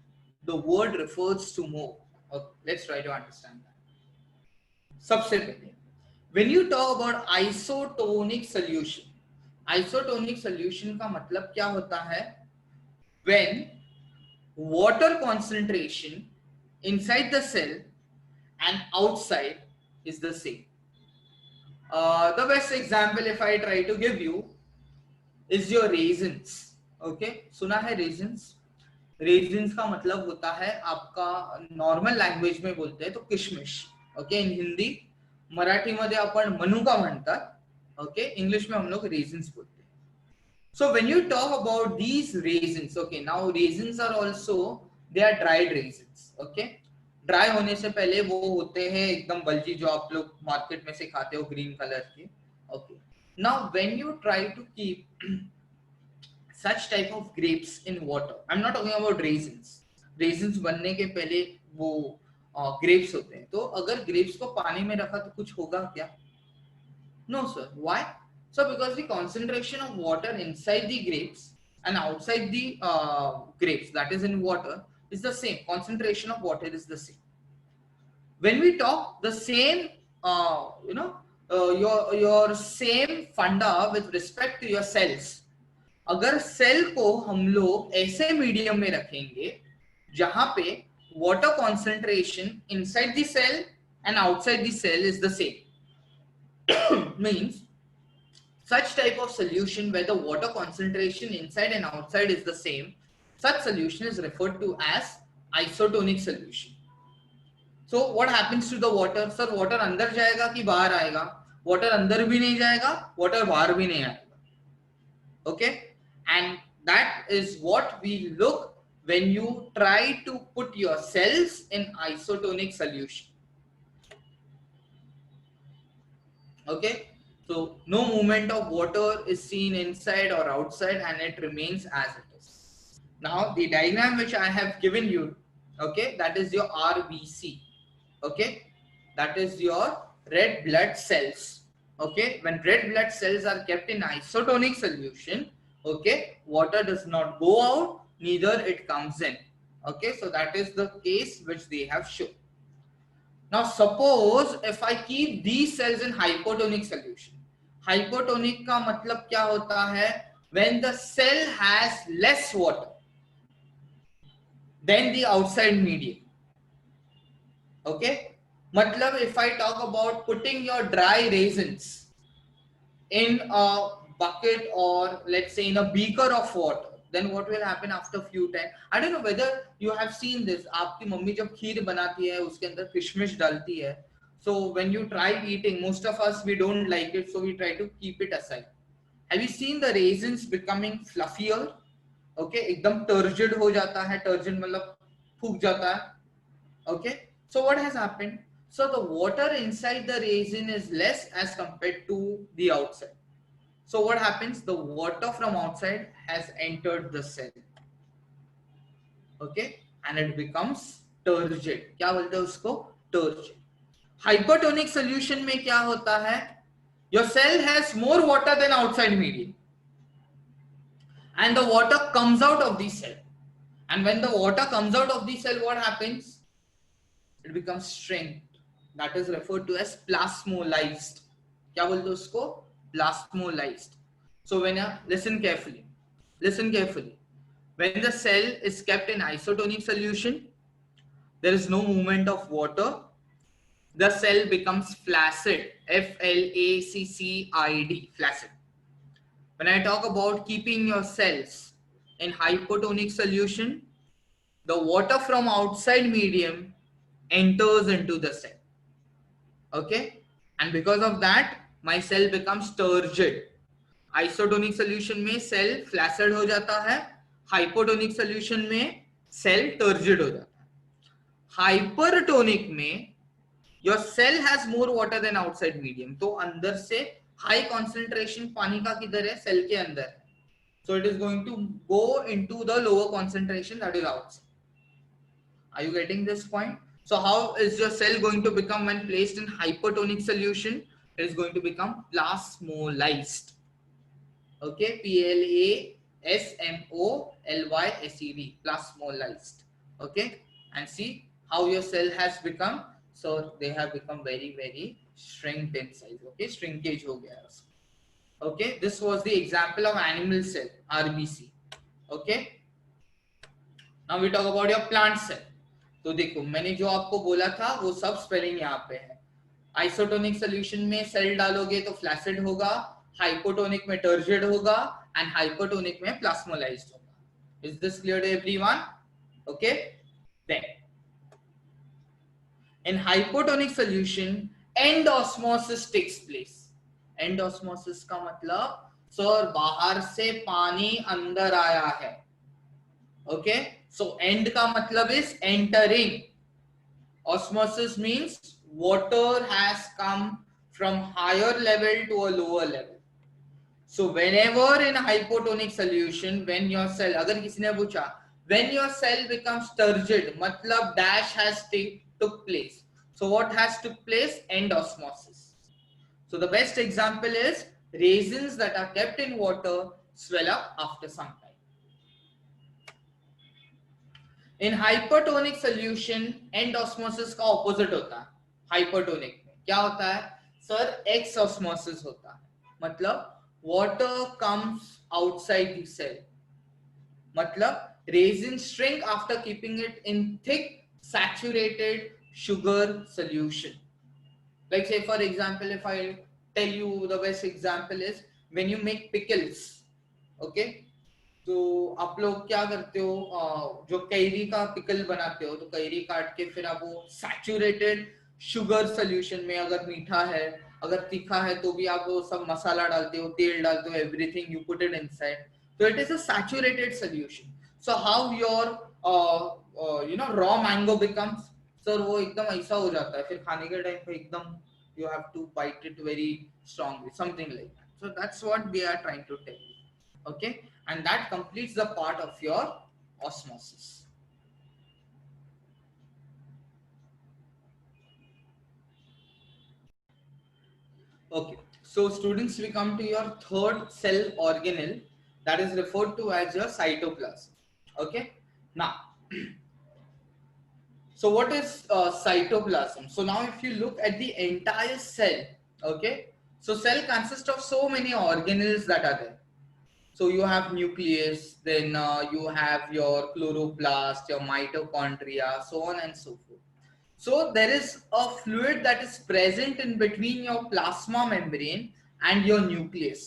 The word refers to more. Okay, let's try to understand that. सबसे पहले, when you talk about isotonic solution, isotonic solution का मतलब क्या होता है? When water concentration inside the cell and outside is the same. The best example if I try to give you is your raisins. Okay, सुना है raisins? Raisins का मतलब होता है आपका, नॉर्मल लँग्वेज में बोलते हैं तो किशमिश. ओके, इन हिंदी, मराठी मध्ये आपण मनुका म्हणतात. ओके, इंग्लिश में हम लोग raisins बोलते हैं. So when you talk about these raisins, okay, now raisins are also, they are dried raisins. Okay, dry होने से पहले वो होते हैं एकदम बल्जी, जो आप लोग मार्केट में से खाते हो ग्रीन कलर के. Okay, now when you try to keep such type of grapes in water, I'm not talking about raisins. Raisins बनने के पहले वो grapes होते हैं. तो अगर grapes को पानी में रखा तो कुछ होगा क्या? No sir. Why? So because the concentration of water inside the grapes and outside the grapes, that is in water, is the same. Concentration of water is the same. When we talk the same, your same funda with respect to your cells. अगर cell को हम लोग ऐसे medium में रखेंगे जहां पे water concentration inside the cell and outside the cell is the same, means such type of solution where the water concentration inside and outside is the same, such solution is referred to as isotonic solution. So what happens to the water? Sir, water अंदर जाएगा कि बाहर आएगा? Water अंदर भी नहीं जाएगा, water बाहर भी नहीं आएगा. Okay, and that is what we look when you try to put your cells in isotonic solution. Okay, so no movement of water is seen inside or outside, and it remains as it is. Now the diagram which I have given you, okay, that is your RBC. Okay, that is your red blood cells. Okay, when red blood cells are kept in isotonic solution, okay, water does not go out, neither it comes in. Okay, so that is the case which they have shown. Now suppose if I keep these cells in hypotonic solution. Hypotonic का मतलब क्या होता है? When the cell has less water than the outside medium. Okay, matlab if I talk about putting your dry raisins in a bucket, or let's say in a beaker of water, then what will happen after few time? I don't know whether you have seen this. आपकी mummy जब खीर बनाती है उसके अंदर किशमिश डालती है. So when you try eating, most of us we don't like it, so we try to keep it aside. Have you seen the raisins becoming fluffier? Okay, एकदम turgid हो जाता है. Turgid मतलब फूक जाता है. Okay, so what has happened? So the water inside the raisin is less as compared to the outside. So what happens? The water from outside has entered the cell. okay, and it becomes turgid. क्या बोलते हैं उसको? Turgid. Hypertonic solution में क्या होता है? Your cell has more water than outside medium, and the water comes out of the cell. And when the water comes out of the cell, what happens? It becomes shrinked. That is referred to as plasmolized. क्या बोलते हैं उसको? Plasmolized. So when listen carefully. Listen carefully. When the cell is kept in isotonic solution, there is no movement of water. The cell becomes flaccid. Flaccid. Flaccid. When I talk about keeping your cells in hypotonic solution, the water from outside medium enters into the cell. Okay, and because of that my cell becomes turgid. Isotonic solution में cell flaccid हो जाता है, hypotonic solution में cell turgid हो जाता है. Hypertonic में your cell has more water than outside medium, तो अंदर से high concentration पानी का किधर है? cell के अंदर है. So it is going to go into the lower concentration that is outside. Are you getting this point? So how is your cell going to become when placed in hypertonic solution? It is going to become plasmolized. Okay, Plasmolysed, plasmolized. Okay, and see how your cell has become. So they have become very, very shrinked in size. Okay, shrinkage ho gaya. Okay, this was the example of animal cell, RBC. Okay, now we talk about your plant cell. तो देखो मैंने जो आपको बोला था वो सब spelling यहाँ पे है. आइसोटोनिक सोल्यूशन में सेल डालोगे तो फ्लैसिड होगा, हाइपोटोनिक में टर्जिड होगा एंड हाइपोटोनिक में प्लास्मोलाइज्ड होगा. Is this clear to everyone? Okay, then in hypotonic solution and osmosis takes place. And osmosis का मतलब सर बाहर से पानी अंदर आया है. ओके, so end का मतलब is entering. Osmosis means water has come from higher level to a lower level. So whenever in hypotonic solution, when your cell, अगर किसी ने पूछा when your cell becomes turgid, मतलब dash has took place. So what has took place? End osmosis. So the best example is raisins that are kept in water swell up after some time. In hypertonic solution and osmosis का opposite होता है. Hypertonic में क्या होता है sir? X osmosis होता है. मतलब water comes outside the cell. मतलब raisin shrink after keeping it in thick saturated sugar solution. Like say for example if I tell you the best example is when you make pickles. Okay, तो आप लोग क्या करते हो? जो carry का pickle बनाते हो तो कैरी काट के फिर आप वो सैचुरेटेड शुगर सोल्यूशन में, अगर मीठा है अगर तीखा है तो भी आप वो सब मसाला डालते हो, तेल डालते हो, everything you put it inside. तो it is a saturated solution. So how your raw mango becomes? Sir वो एकदम ऐसा हो जाता है फिर खाने के टाइम पे एकदम you have to bite it very strongly, something like that. So that's what we are trying to tell. Okay, and that completes the part of your osmosis. Okay, so students, we come to your third cell organelle that is referred to as your cytoplasm. Okay, now so what is cytoplasm? So now if you look at the entire cell, okay, so cell consists of so many organelles that are there. So you have nucleus, then you have your chloroplast, your mitochondria, so on and so forth. So there is a fluid that is present in between your plasma membrane and your nucleus.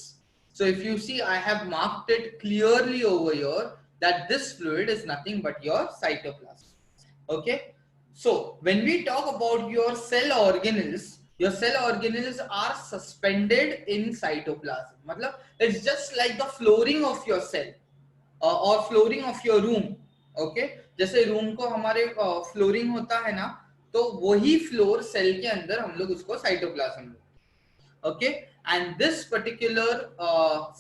So if you see, I have marked it clearly over here that this fluid is nothing but your cytoplasm. Okay. So when we talk about your cell organelles, your cell organelles are suspended in cytoplasm. मतलब it's just like the flooring of your cell or flooring of your room. Okay, जैसे room को हमारे flooring होता है ना, तो वही floor cell के अंदर हम लोग उसको साइटोप्लाज्म बोलते हैं. Okay, and this particular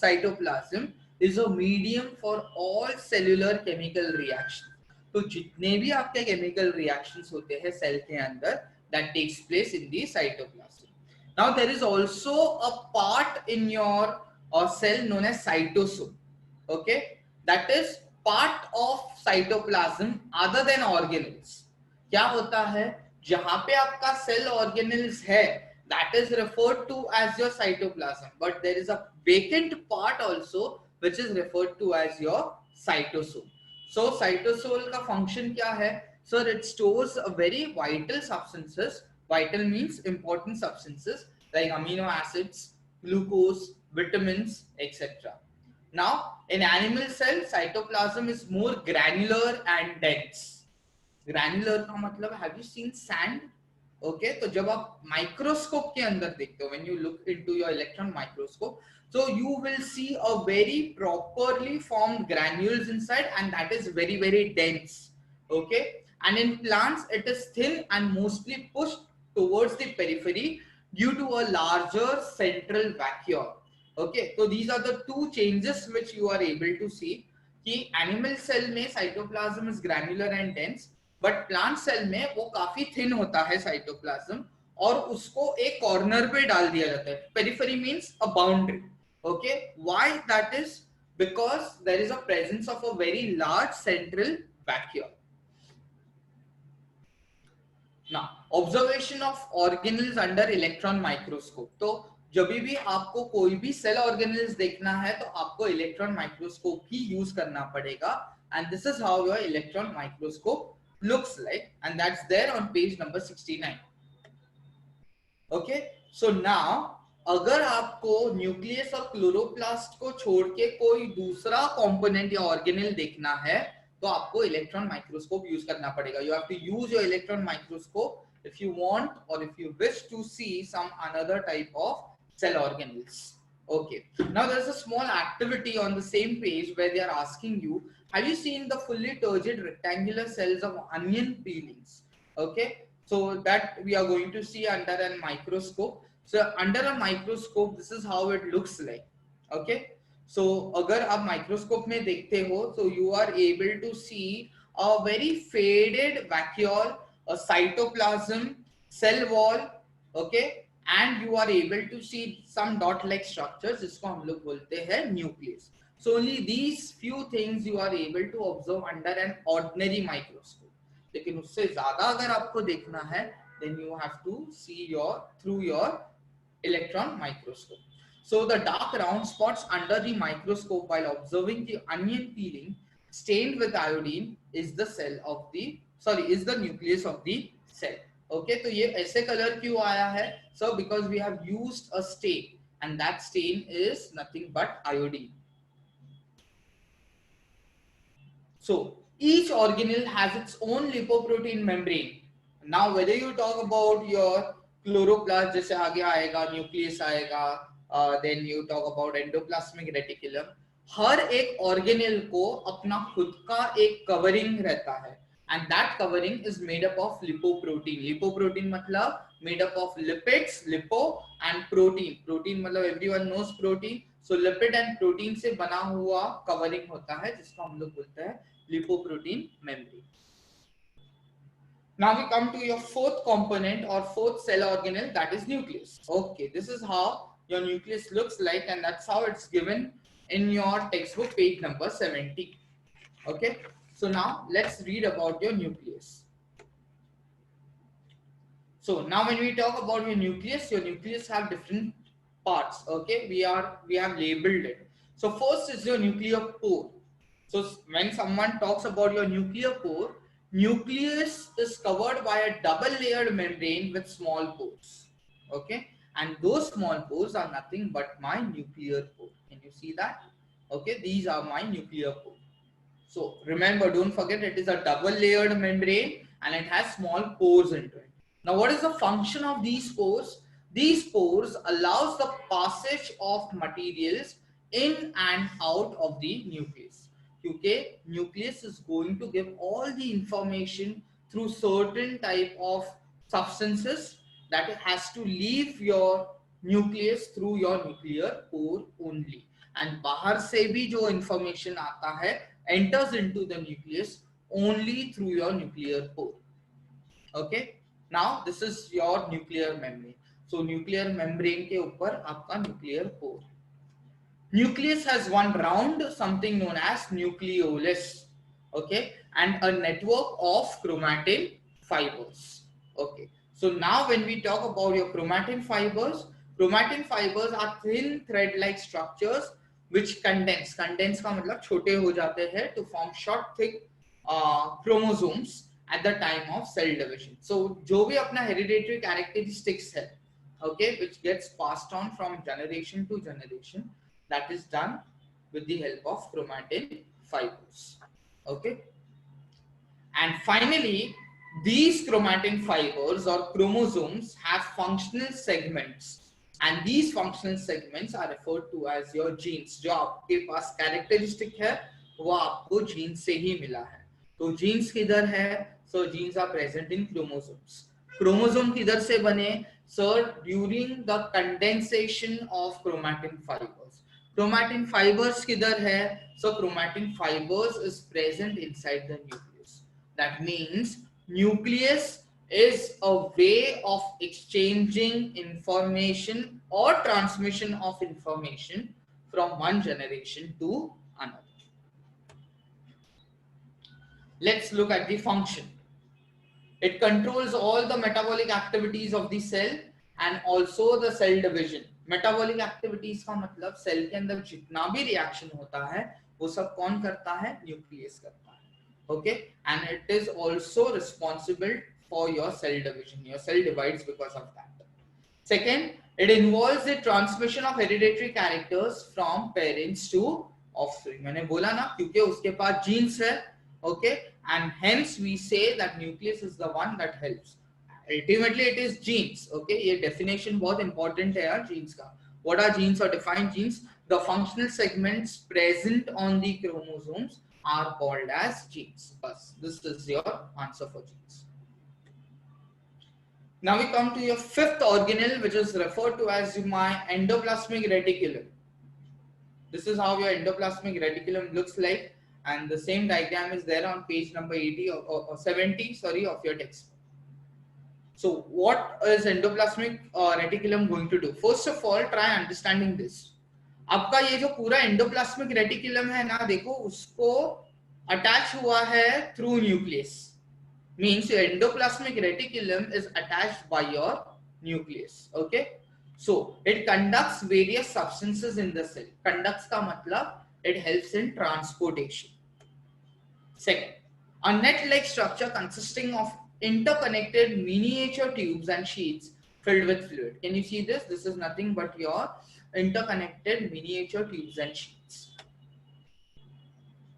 cytoplasm is a medium for all cellular chemical reactions. तो जितने भी आपके केमिकल रिएक्शंस होते हैं सेल के अंदर, that takes place in the cytoplasm. Now there is also a part in your cell known as cytosol. Okay, that is part of cytoplasm other than organelles. क्या होता है, जहां पे आपका सेल ऑर्गेनल्स है, that is referred to as your cytoplasm, but there is a vacant part also which is referred to as your cytosol. So cytosol का function क्या है? Sir, it stores a very vital substances. Vital means important substances like amino acids, glucose, vitamins, etc. Now in animal cell, cytoplasm is more granular and dense. Granular का मतलब, have you seen sand? Okay, तो जब आप microscope के अंदर देखते हो, when you look into your electron microscope, so you will see a very properly formed granules inside, and that is very very dense. Okay, and in plants it is thin and mostly pushed towards the periphery due to a larger central vacuole. Okay, so these are the two changes which you are able to see कि animal cell में cytoplasm is granular and dense, but plant cell में वो काफी thin होता है cytoplasm, और उसको एक कॉर्नर पे डाल दिया जाता है. Periphery means a boundary. Okay, why that is? Because there is a presence of a very large central vacuum. Now, observation of organelles under electron microscope. तो जब भी आपको कोई भी सेल ऑर्गेनल्स देखना है तो आपको इलेक्ट्रॉन माइक्रोस्कोप ही यूज करना पड़ेगा, and this is how your electron microscope looks like, and that's there on page number 69. Okay, so now अगर आपको न्यूक्लियस और क्लोरोप्लास्ट को छोड़ के कोई दूसरा कंपोनेंट या ऑर्गेनेल देखना है तो आपको इलेक्ट्रॉन माइक्रोस्कोप यूज करना पड़ेगा. You have to use your electron microscope if you want or if you wish to see some another type of cell organelles. Okay, now there's a small activity on the same page where they are asking you, have you seen the fully turgid rectangular cells of onion peelings? Okay, so that we are going to see under a microscope. So under a microscope this is how it looks like. Okay, so अगर आप microscope में देखते हो so you are able to see a very faded vacuole, a cytoplasm, cell wall. Okay, and you are able to see some dot like structures जिसको हम लोग बोलते हैं nucleus. So only these few things you are able to observe under an ordinary microscope. लेकिन उससे ज्यादा अगर आपको देखना है then you have to see through your electron microscope. So the dark round spots under the microscope while observing the onion peeling stained with iodine is the nucleus of the cell. Okay, तो ये ऐसे colour क्यों आया है? So because we have used a stain, and that stain is nothing but iodine. So each organelle has its own lipoprotein membrane. Now whether you talk about your chloroplast, जैसे आगे आएगा, nucleus आएगा, then you talk about endoplasmic reticulum, हर एक organelle को अपना खुद का एक कवरिंग रहता है, and that covering is made up of lipoprotein. lipoprotein मतलब made up of lipids, lipo, and protein. protein मतलब everyone knows protein. So lipid and protein से बना हुआ कवरिंग होता है जिसको हम लोग बोलते हैं lipoprotein membrane. Now we come to your fourth component or fourth cell organelle, that is nucleus. Okay, this is how your nucleus looks like, and that's how it's given in your textbook page number 70. Okay, so now let's read about your nucleus. So now when we talk about your nucleus have different parts. Okay, we have labeled it. So first is your nuclear pore. So when someone talks about your nuclear pore, nucleus is covered by a double layered membrane with small pores. Okay, and those small pores are nothing but my nuclear pore. Can you see that? Okay, these are my nuclear pore. So remember, don't forget, it is a double layered membrane and it has small pores into it. Now what is the function of these pores? These pores allows the passage of materials in and out of the nucleus. Okay, nucleus is going to give all the information through certain type of substances that it has to leave your nucleus through your nuclear pore only. And बाहर से भी जो information आता है enters into the nucleus only through your nuclear pore. Okay, now this is your nuclear membrane. So nuclear membrane के ऊपर आपका nuclear pore. Nucleus has one round, something known as nucleolus, okay, and a network of chromatin fibers. Okay, so now when we talk about your chromatin fibers are thin thread-like structures which condense. Condense का मतलब छोटे हो जाते हैं to form short, thick chromosomes at the time of cell division. So जो भी अपना hereditary characteristics है, okay, which gets passed on from generation to generation, that is done with the help of chromatin fibers. Okay, and finally these chromatin fibers or chromosomes have functional segments, and these functional segments are referred to as your genes. जो आपके पास characteristic है वो आपको genes से ही मिला है. तो genes किधर है? So genes are present in chromosomes. Chromosome किधर से बने? Sir, during the condensation of chromatin fibers. Chromatin fibers किधर है? So chromatin fibers is present inside the nucleus. That means nucleus is a way of exchanging information or transmission of information from one generation to another. Let's look at the function. It controls all the metabolic activities of the cell and also the cell division. Metabolic activities का मतलब cell के अंदर जितना भी reaction होता है वो सब कौन करता है? न्यूक्लियस करता है. Okay, and it is also responsible for your cell division. Your cell divides because of that. Second, it involves the transmission of hereditary characters from parents to offspring. मैंने बोला ना क्योंकि उसके पास genes है. Okay, and hence we say that nucleus is the one that helps. Ultimately it is genes. Okay, ये definition बहुत important है यार genes का. What are genes or defined genes? The functional segments present on the chromosomes are called as genes. Bas, this is your answer for genes. Now we come to your fifth organelle, which is referred to as my endoplasmic reticulum. This is how your endoplasmic reticulum looks like, and the same diagram is there on page number 80 or 70, sorry, of your text. So what is endoplasmic reticulum going to do? First of all, try understanding this. आपका ये जो पूरा endoplasmic reticulum है ना, देखो उसको attach हुआ है through nucleus. Means your endoplasmic reticulum is attached by your nucleus. Okay, so it conducts various substances in the cell. Conducts का मतलब it helps in transportation. Second, a net-like structure consisting of interconnected miniature tubes and sheets filled with fluid. Can you see this? This is nothing but your interconnected miniature tubes and sheets.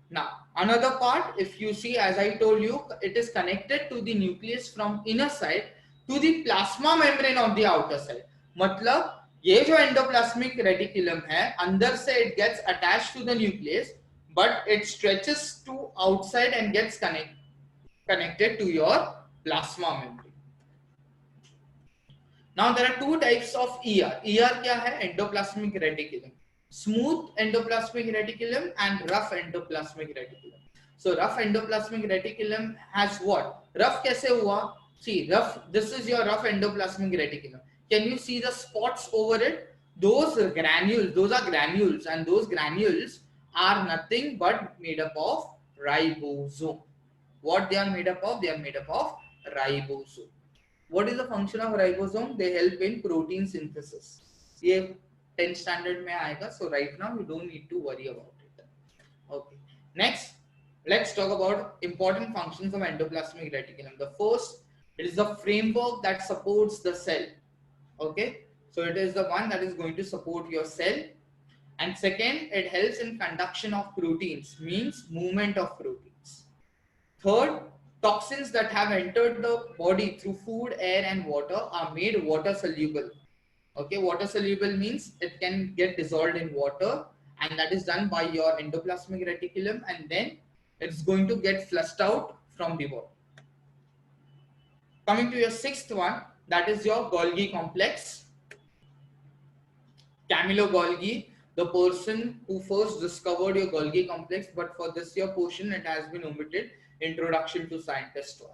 Now, another part, if you see, as I told you, it is connected to the nucleus from inner side to the plasma membrane of the outer side. मतलब ये जो endoplasmic reticulum है, अंदर से it gets attached to the nucleus, but it stretches to outside and gets connected to your plasma membrane. Now there are two types of ER. ER क्या है? Endoplasmic reticulum. Smooth endoplasmic reticulum and rough endoplasmic reticulum. So rough endoplasmic reticulum has what? Rough कैसे हुआ? See, rough. This is your rough endoplasmic reticulum. Can you see the spots over it? Those granules, those are granules, and those granules are nothing but made up of ribosome. What they are made up of? They are made up of ribosome. What is the function of ribosome? They help in protein synthesis. ये 10th standard में आएगा, so right now you don't need to worry about it. Okay. Next, let's talk about important functions of endoplasmic reticulum. The first, it is the framework that supports the cell. Okay, so it is the one that is going to support your cell. And second, it helps in conduction of proteins, means movement of proteins. Third, toxins that have entered the body through food, air and water are made water soluble. Okay, water soluble means it can get dissolved in water, and that is done by your endoplasmic reticulum, and then it's going to get flushed out from the body. Coming to your sixth one, that is your Golgi complex. Camillo Golgi, the person who first discovered your Golgi complex, but for this your portion it has been omitted. introduction to scientist 12.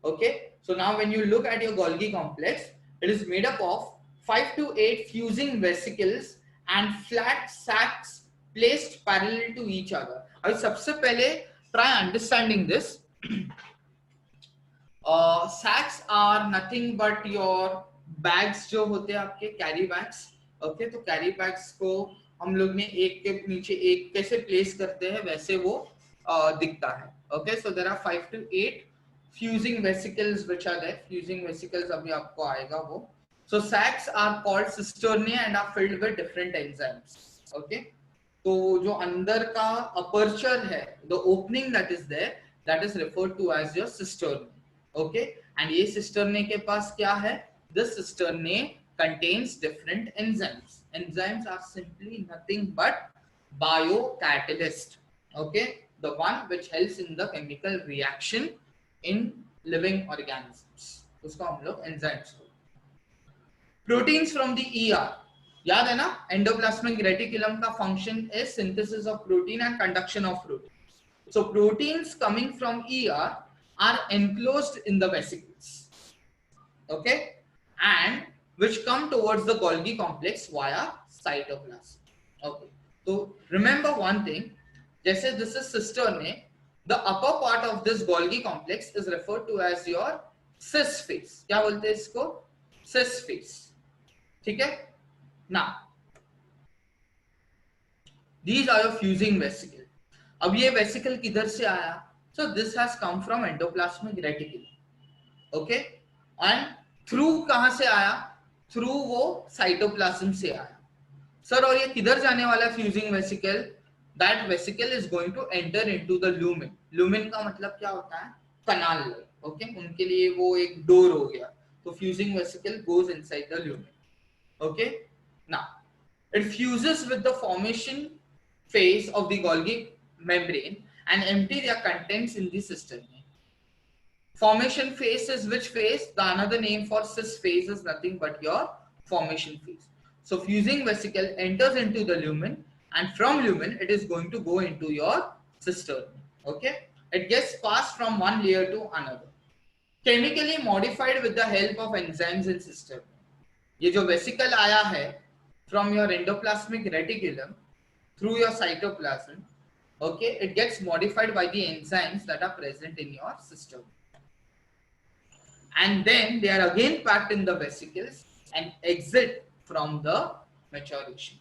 Okay, so now when you look at your Golgi complex, it is made up of 5 to 8 fusing vesicles and flat sacs placed parallel to each other. अब सबसे पहले try understanding this. Sacs are nothing but your bags जो होते हैं आपके carry bags. Okay, तो carry bags को हम लोग ने एक के नीचे एक कैसे प्लेस करते हैं वैसे वो दिखता है. Okay, so there are 5 to 8 fusing vesicles which are there. Fusing vesicles अभी आपको आएगा वो. So sacs are called cisternae and are filled with different enzymes. Okay, तो जो अंदर का aperture है, the opening that is there, that is referred to as your cisternae. Okay, and ये cisternae के पास क्या है? This cisternae contains different enzymes. Enzymes are simply nothing but biocatalyst. Okay, the one which helps in the chemical reaction in living organisms. उसको हम लोग enzymes को. Proteins from the ER. याद है ना? Endoplasmic reticulum का function is synthesis of protein and conduction of protein. So proteins coming from ER are enclosed in the vesicles. Okay, and which come towards the Golgi complex via cytoplasm. Okay, so remember one thing. जैसे this is cisternae, the upper part of this Golgi complex is referred to as your cis phase. क्या बोलते हैं इसको? Cis phase. ठीक है? Now, these are your fusing vesicle. अब ये vesicle किधर से आया? So this has come from endoplasmic reticulum. Okay, and through कहाँ से आया? Through वो cytoplasm से आया. Sir, और ये किधर जाने वाला fusing vesicle? That vesicle is going to enter into the lumen. Lumen का मतलब क्या होता है? Canal. Okay, उनके लिए वो एक door हो गया. तो fusing vesicle goes inside the lumen. Okay, now it fuses with the formation phase of the Golgi membrane and empty their contents in the cisternae. Formation phase is which phase? The another name for cis phase is nothing but your formation phase. So fusing vesicle enters into the lumen, and from lumen it is going to go into your cisternae. Okay, it gets passed from one layer to another, chemically modified with the help of enzymes in cisternae. ये जो vesicle आया है from your endoplasmic reticulum through your cytoplasm, okay, it gets modified by the enzymes that are present in your system, and then they are again packed in the vesicles and exit from the maturation.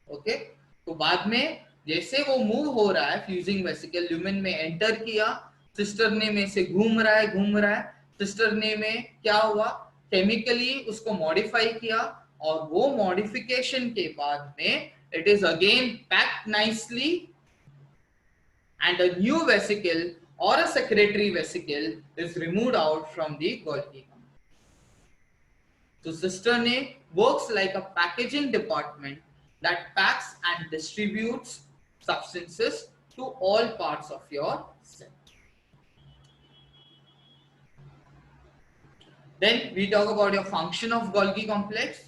Okay, तो बाद में जैसे वो move हो रहा है fusing vesicle lumen में enter किया, सिस्टरने में से घूम रहा है, सिस्टरने में क्या हुआ? केमिकली उसको मॉडिफाई किया, और वो मॉडिफिकेशन के बाद में it is again packed nicely and a new vesicle or a secretory vesicle is removed out from the Golgi. So cisternae works like a packaging department that packs and distributes substances to all parts of your cell. Then we talk about your function of Golgi complex.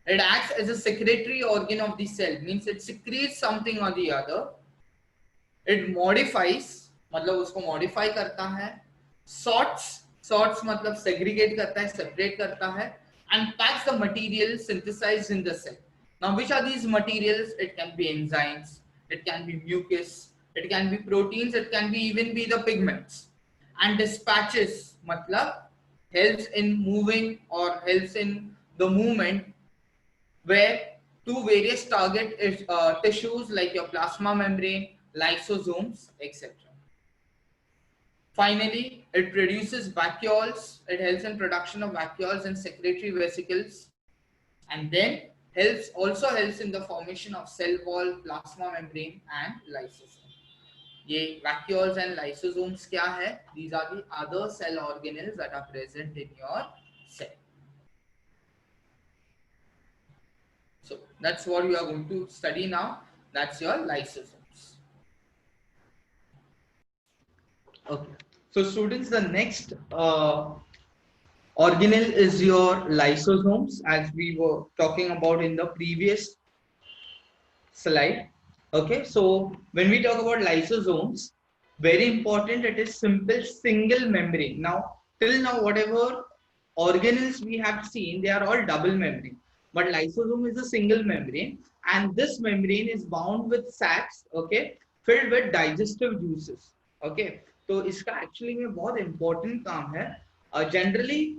It acts as a secretory organ of the cell, means it secretes something or the other. It modifies, मतलब उसको modify करता है. Sorts मतलब segregate करता है, separate करता है, and packs the material synthesized in the cell. Now, which are these materials? It can be enzymes, it can be mucus, it can be proteins, it can be even be the pigments. And dispatches मतलब helps in moving or helps in the movement where to various target tissues like your plasma membrane, lysosomes, etc. Finally, it produces vacuoles. It helps in production of vacuoles and secretory vesicles, and then also helps in the formation of cell wall, plasma membrane, and lysosome. ये vacuoles and lysosomes क्या है? These are the other cell organelles that are present in your cell. So that's what we are going to study now. That's your lysosomes. Okay. So students, the next organelle is your lysosomes, as we were talking about in the previous slide. Okay. So when we talk about lysosomes, Very important, it is simple single membrane. Now till now whatever organelles we have seen, they are all double membrane, but lysosome is a single membrane, and this membrane is bound with sacs, okay, filled with digestive juices. Okay, तो इसका actually में बहुत important काम है. Generally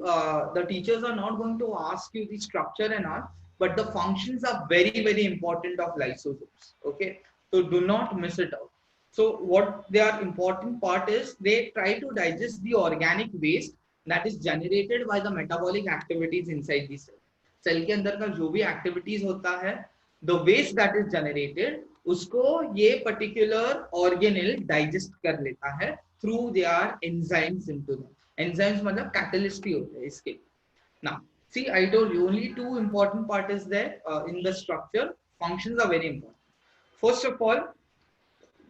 the teachers are not going to ask you the structure and all, but the functions are very important of lysosomes. Okay, so do not miss it out. So what their important part is, they try to digest the organic waste that is generated by the metabolic activities inside the cell. Cell के अंदर का जो भी activities होता है, the waste that is generated, उसको ये particular organelle digest कर लेता है through their enzymes into them. Enzymes मतलब catalyst ही होते हैं इसके. Now see, I told you only two important part is there in the structure. Functions are very important. First of all,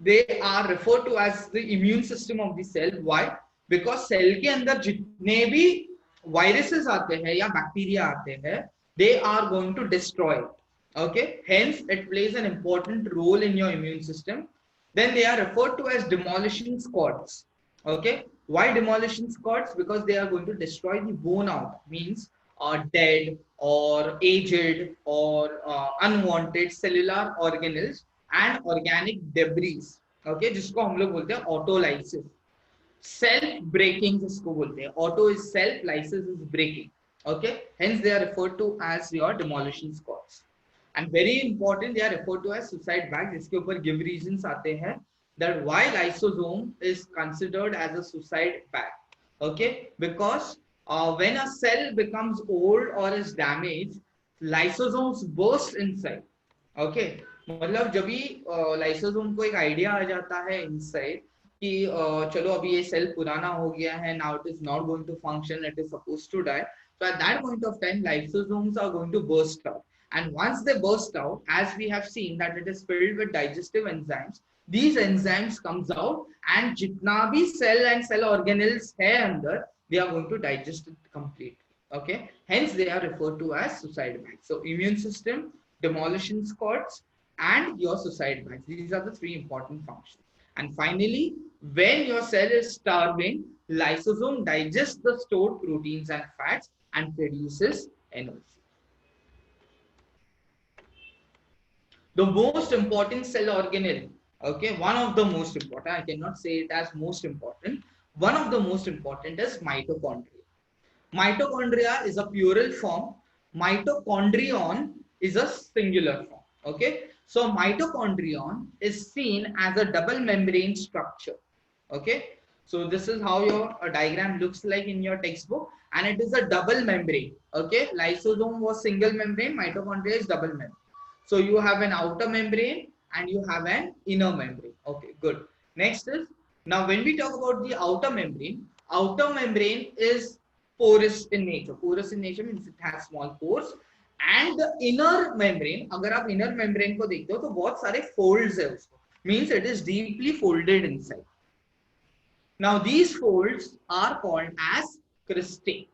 they are referred to as the immune system of the cell. Why? Because cell के अंदर जितने भी viruses आते हैं या bacteria आते हैं, they are going to destroy it. Okay, hence it plays an important role in your immune system. Then they are referred to as demolition squads. Okay, why demolition squads? Because they are going to destroy the bone out, means dead or aged or unwanted cellular organelles and organic debris. Okay, जिसको हम लोग बोलते हैं autolysis. Self breaking जिसको बोलते हैं. Auto is self, lysis is breaking. Okay, hence they are referred to as your demolition squads. And very important, they are referred to as suicide bags. जिसके ऊपर give reasons आते हैं that why lysosome is considered as a suicide bag. Okay, because when a cell becomes old or is damaged, lysosomes burst inside. Okay, मतलब जब भी lysosome को एक idea आ जाता है इनसाइड कि चलो अभी ये सेल पुराना हो गया है, now it is not going to function, it is supposed to die, so at that point of time lysosomes are going to burst out, and once they burst out, as we have seen that it is filled with digestive enzymes, these enzymes comes out and जितना भी cell and cell organelles है अंदर, they are going to digest it completely. Okay, hence they are referred to as suicide bags. So immune system, demolition squads, and your suicide bags. These are the three important functions. And finally, when your cell is starving, lysosome digests the stored proteins and fats and produces energy. The most important cell organelle, okay, one of the most important, I cannot say it as most important, one of the most important is mitochondria. Mitochondria is a plural form. Mitochondrion is a singular form. Okay, so mitochondrion is seen as a double membrane structure. Okay, so this is how your diagram looks like in your textbook, and it is a double membrane. Okay, lysosome was single membrane, mitochondria is double membrane. So you have an outer membrane and you have an inner membrane. Okay, good. Next is, now when we talk about the outer membrane is porous in nature. Porous in nature means it has small pores. And the inner membrane, अगर आप inner membrane को देखते हो तो बहुत सारे folds है उसको, means it is deeply folded inside. Now these folds are called as cristae.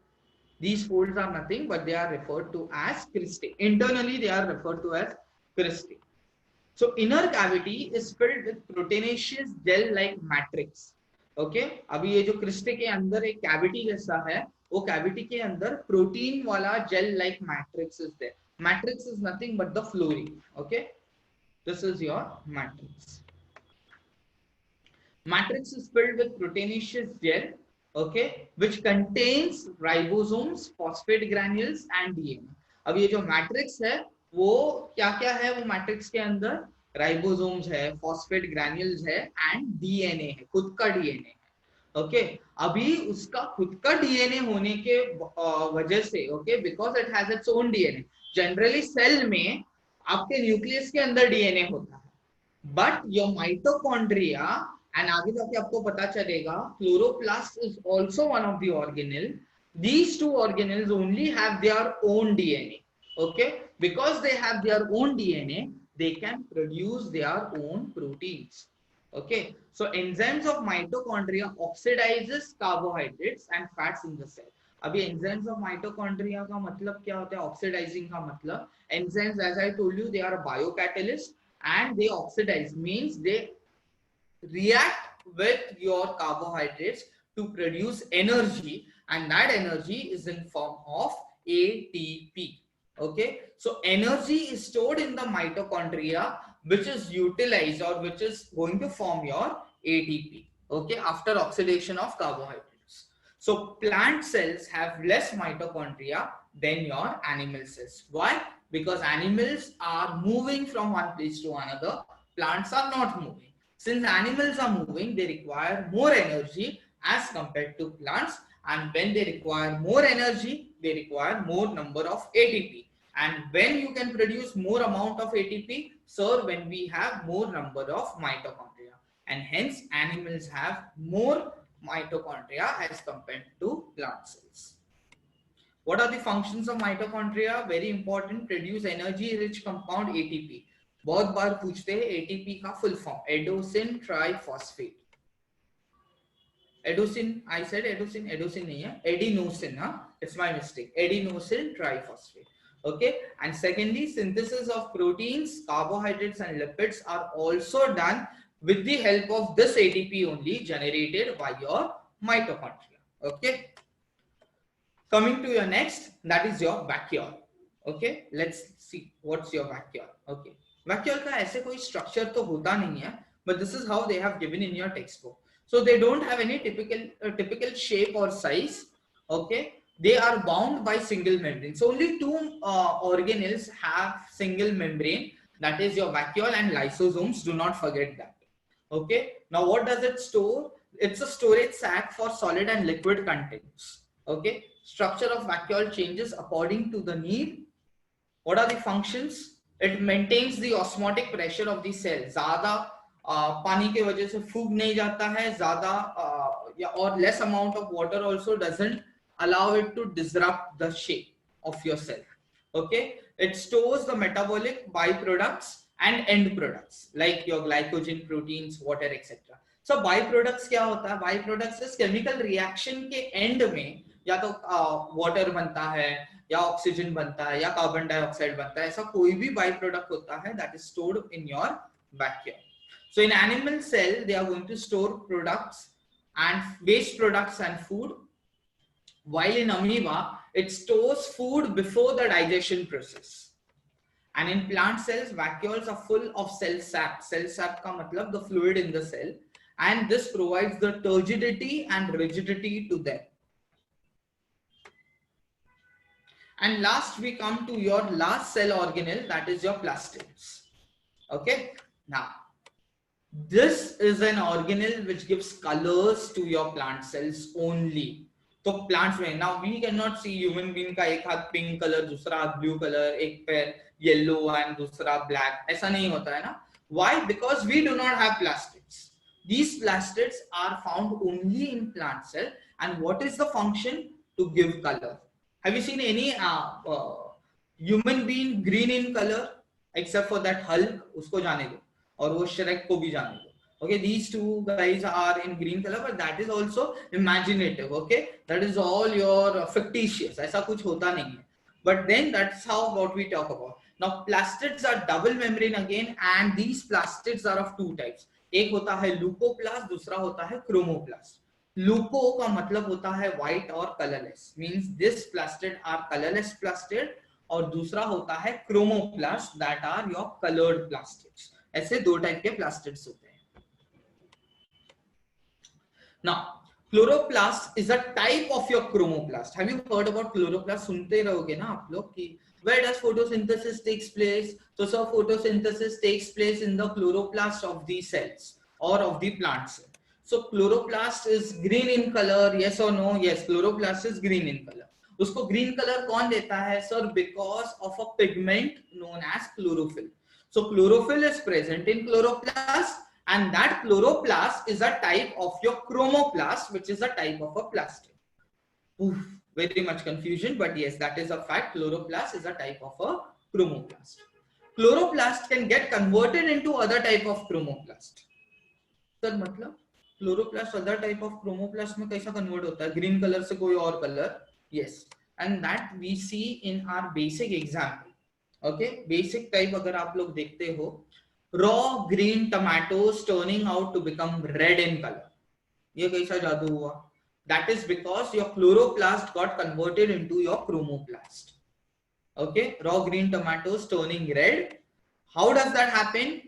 These folds are nothing but they are referred to as cristae. Internally they are referred to as cristae. So inner cavity is filled with proteinaceous gel-like matrix. Okay, अभी ये जो cristae के अंदर एक cavity जैसा है, वो cavity के अंदर protein वाला gel-like matrix is there. Matrix is nothing but the fluorine. Okay, this is your matrix. Matrix is filled with proteinaceous gel, okay, which contains ribosomes, phosphate granules and DNA. अब ये जो matrix है वो क्या क्या है, वो matrix के अंदर ribosomes है, phosphate granules है and DNA है, खुद का DNA है. ओके, अभी उसका खुद का डीएनए होने के वजह से, okay, because it has its own DNA. Generally cell में आपके न्यूक्लियस के अंदर डीएनए होता है, बट योर माइटोकॉन्ड्रिया, एंड आगे जाके आपको पता चलेगा chloroplast is also one of the organelle. These two organelles only have their own DNA. Okay, because they have their own DNA, they can produce their own proteins. Okay, so enzymes of mitochondria oxidizes carbohydrates and fats in the cell. अभी enzymes of mitochondria का मतलब क्या होता है, oxidizing का मतलब, enzymes as I told you they are a biocatalyst and they oxidize, means they react with your carbohydrates to produce energy, and that energy is in form of ATP. Okay, so energy is stored in the mitochondria, which is utilized or which is going to form your ATP. Okay, after oxidation of carbohydrates. So plant cells have less mitochondria than your animal cells. Why? Because animals are moving from one place to another, plants are not moving. Since animals are moving, they require more energy as compared to plants, and when they require more energy, they require more number of ATP. And when you can produce more amount of ATP, sir, when we have more number of mitochondria, and hence animals have more mitochondria as compared to plant cells. What are the functions of mitochondria? Very important, produce energy rich compound ATP. बहुत बार पूछते हैं ATP का full form, adenosine triphosphate. Adenosine, I said adenosine, adenosine नहीं है, adenosine, huh? It's my mistake. Adenosine triphosphate. Okay, and secondly, synthesis of proteins, carbohydrates, and lipids are also done with the help of this ATP only, generated by your mitochondria. Okay. Coming to your next, that is your vacuole. Okay, let's see what's your vacuole. Okay, vacuole का ऐसे कोई structure तो होता नहीं है, but this is how they have given in your textbook. So they don't have any typical shape or size. Okay, they are bound by single membrane. So only two organelles have single membrane, that is your vacuole and lysosomes. Do not forget that. Okay, now what does it store? It's a storage sac for solid and liquid contents. Okay, structure of vacuole changes according to the need. What are the functions? It maintains the osmotic pressure of the cell. ज़्यादा पानी के वजह से फूग नहीं जाता है, ज़्यादा or less amount of water also doesn't allow it to disrupt the shape of your cell. Okay, it stores the metabolic byproducts and end products like your glycogen, proteins, water, etc. So byproducts क्या होता है? Byproducts is chemical reaction के end में या तो water बनता है, या ऑक्सीजन बनता है, या कार्बन डाइऑक्साइड बनता है, ऐसा कोई भी बाई प्रोडक्ट होता है that is stored in your vacuole. So in animal cell, they are going to store products and waste products and food, while in amoeba, it stores food before the digestion process. And in plant cells, vacuoles are full of cell sap. Cell sap का मतलब the fluid in the cell, and this provides the turgidity and rigidity to them. And last, we come to your last cell organelle, that is your plastids. Okay, now this is an organelle which gives colors to your plant cells only. तो plants में, now we cannot see human being का एक हाथ pink color, दूसरा हाथ blue color, एक पैर yellow and दूसरा black, ऐसा नहीं होता है ना? Why? Because we do not have plastids. These plastids are found only in plant cell. And what is the function? To give color. Have you seen any human being green in color except for that Hulk? उसको जाने दो, और वो Shrek को भी जाने दो. Okay, these two guys are in green color, but that is also imaginative. Okay, that is all your fictitious. ऐसा कुछ होता नहीं है. But then that's how what we talk about. Now plastids are double membrane again, and these plastids are of two types. एक होता है leucoplast, दूसरा होता है chromoplast. लूको का मतलब होता है व्हाइट और colourless, means this plastid are colourless plastid, और दूसरा होता है chromoplast, that are your coloured plastids. ऐसे दो टाइप के प्लास्टिड्स होते हैं. Now chloroplast is a type of your chromoplast. Have you heard about chloroplast? सुनते रहोगे ना आप लोग कि where does photosynthesis takes place? So sir, photosynthesis takes place in the chloroplast of the cells or of the plant cell. So chloroplast is green in color, yes or no? Yes, chloroplast is green in color. उसको green color कौन देता है sir? Because of a pigment known as chlorophyll. So chlorophyll is present in chloroplast, and that chloroplast is a type of your chromoplast, which is a type of a plastid. Oof, very much confusion, but yes, that is a fact. Chloroplast is a type of a chromoplast. Chloroplast can get converted into other type of chromoplast. Sir मतलब chloroplast other type of chromoplast में कैसा convert होता है? Green colour से कोई और colour. Yes, and that we see in our basic example. Okay, basic type अगर आप लोग देखते हो raw green tomatoes turning out to become red in color. ये कैसा जादू हुआ? That is because your chloroplast got converted into your chromoplast. Okay, raw green tomatoes turning red. How does that happen?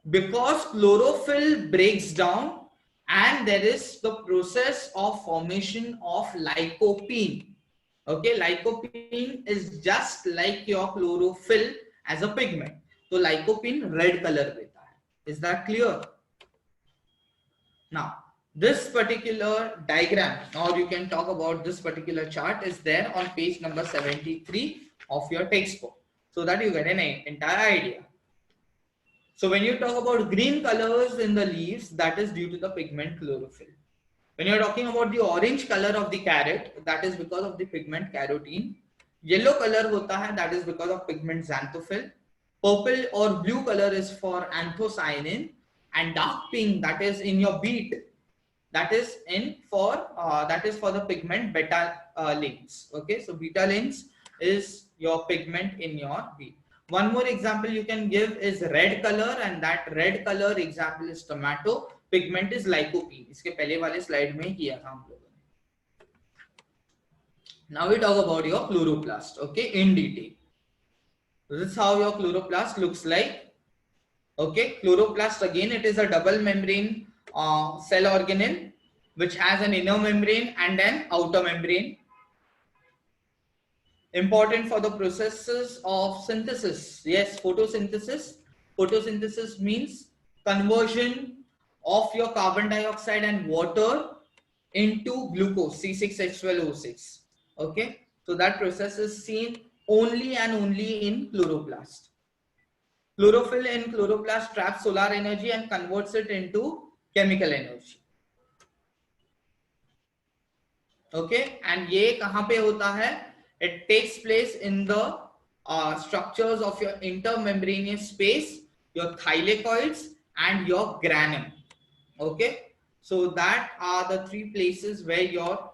Because chlorophyll breaks down and there is the process of formation of lycopene. Okay, lycopene is just like your chlorophyll as a pigment. So lycopene red color देता है. Is that clear? Now, this particular diagram, or you can talk about this particular chart, is there on page number 73 of your textbook, so that you get an entire idea. So when you talk about green colors in the leaves, that is due to the pigment chlorophyll. When you're talking about the orange color of the carrot, that is because of the pigment carotene. Yellow color hota hai, that is because of pigment xanthophyll. Purple or blue color is for anthocyanin, and dark pink, that is in your beet, that is for the pigment beta lanes. Okay, so beta lanes is your pigment in your beet. One more example you can give is red color, and that red color example is tomato. Pigment is lycopene. इसके पहले वाले slide में ही किया था हम लोगों ने. Now we talk about your chloroplast. Okay, in detail. This is how your chloroplast looks like. Okay, chloroplast again, it is a double membrane cell organelle which has an inner membrane and an outer membrane. Important for the processes of synthesis. Yes, photosynthesis. Photosynthesis means conversion of your carbon dioxide and water into glucose, C6H12O6. Okay, so that process is seen only and only in chloroplast. Chlorophyll in chloroplast traps solar energy and converts it into chemical energy. Okay, and ये कहाँ पे होता है? It takes place in the structures of your intermembranous space, your thylakoids and your granum. Okay, so that are the three places where your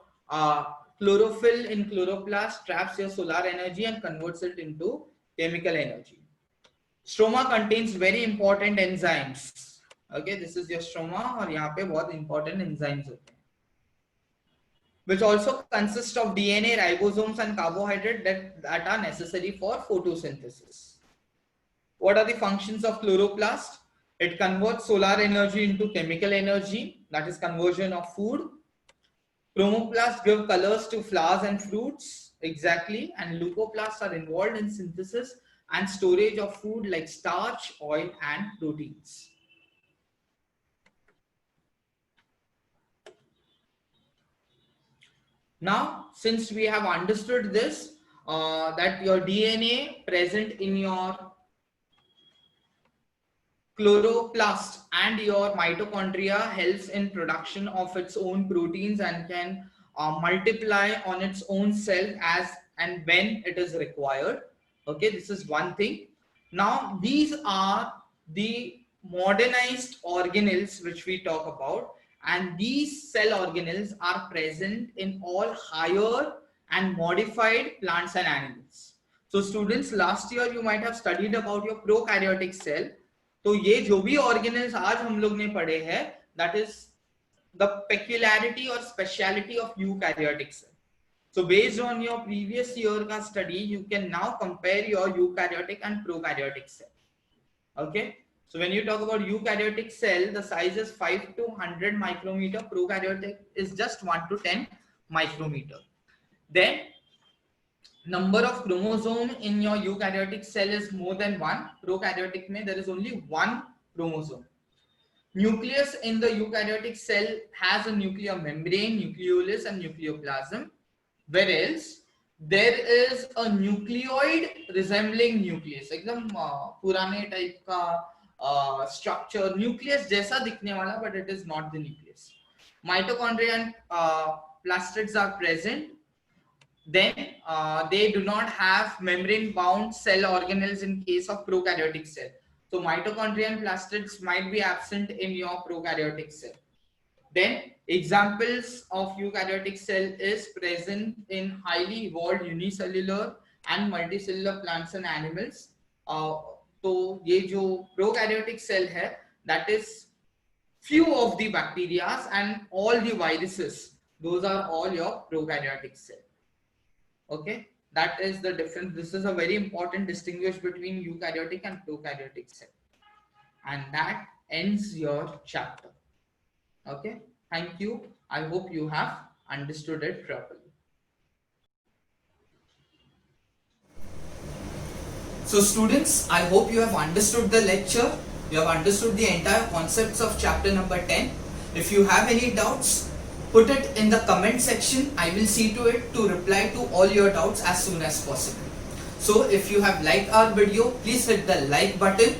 chlorophyll in chloroplast traps your solar energy and converts it into chemical energy. Stroma contains very important enzymes. Okay, this is your stroma और यहाँ पे बहुत important enzymes होते हैं, which also consist of DNA, ribosomes and carbohydrate that are necessary for photosynthesis. What are the functions of chloroplast? It converts solar energy into chemical energy, that is conversion of food. Chromoplasts give colors to flowers and fruits, exactly, and leucoplasts are involved in synthesis and storage of food like starch, oil and proteins. Now, since we have understood this, that your DNA present in your chloroplast and your mitochondria helps in production of its own proteins and can multiply on its own self as and when it is required. Okay, this is one thing. Now, these are the modernized organelles which we talk about, and these cell organelles are present in all higher and modified plants and animals. So students, last year you might have studied about your prokaryotic cell. तो ये जो भी organelles आज हम लोग ने पढ़े हैं, that is the peculiarity or speciality of eukaryotic cell. So based on your previous year का study, you can now compare your eukaryotic and prokaryotic cell. Okay, so when you talk about eukaryotic cell, the size is 5 to 100 micrometer. Prokaryotic is just 1 to 10 micrometer. Then number of chromosome in your eukaryotic cell is more than one. Prokaryotic mein there is only one chromosome. Nucleus in the eukaryotic cell has a nuclear membrane, nucleolus and nucleoplasm, whereas there is a nucleoid resembling nucleus, एकदम पुराने type का structure, nucleus जैसा दिखने वाला, but it is not the nucleus. Mitochondria and plastids are present. Then they do not have membrane bound cell organelles in case of prokaryotic cell. So mitochondria and plastids might be absent in your prokaryotic cell. Then examples of eukaryotic cell is present in highly evolved unicellular and multicellular plants and animals. तो ये जो prokaryotic cell है, that is few of the bacteria and all the viruses, those are all your prokaryotic cell. Okay, that is the difference. This is a very important distinguish between eukaryotic and prokaryotic cell, and that ends your chapter. Okay, thank you. I hope you have understood it properly. So students, I hope you have understood the lecture. You have understood the entire concepts of chapter number 10. If you have any doubts, put it in the comment section. I will see to it to reply to all your doubts as soon as possible. So if you have liked our video, please hit the like button.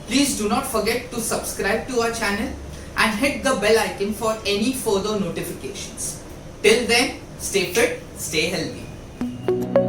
Please do not forget to subscribe to our channel and hit the bell icon for any further notifications. Till then, stay fit, stay healthy.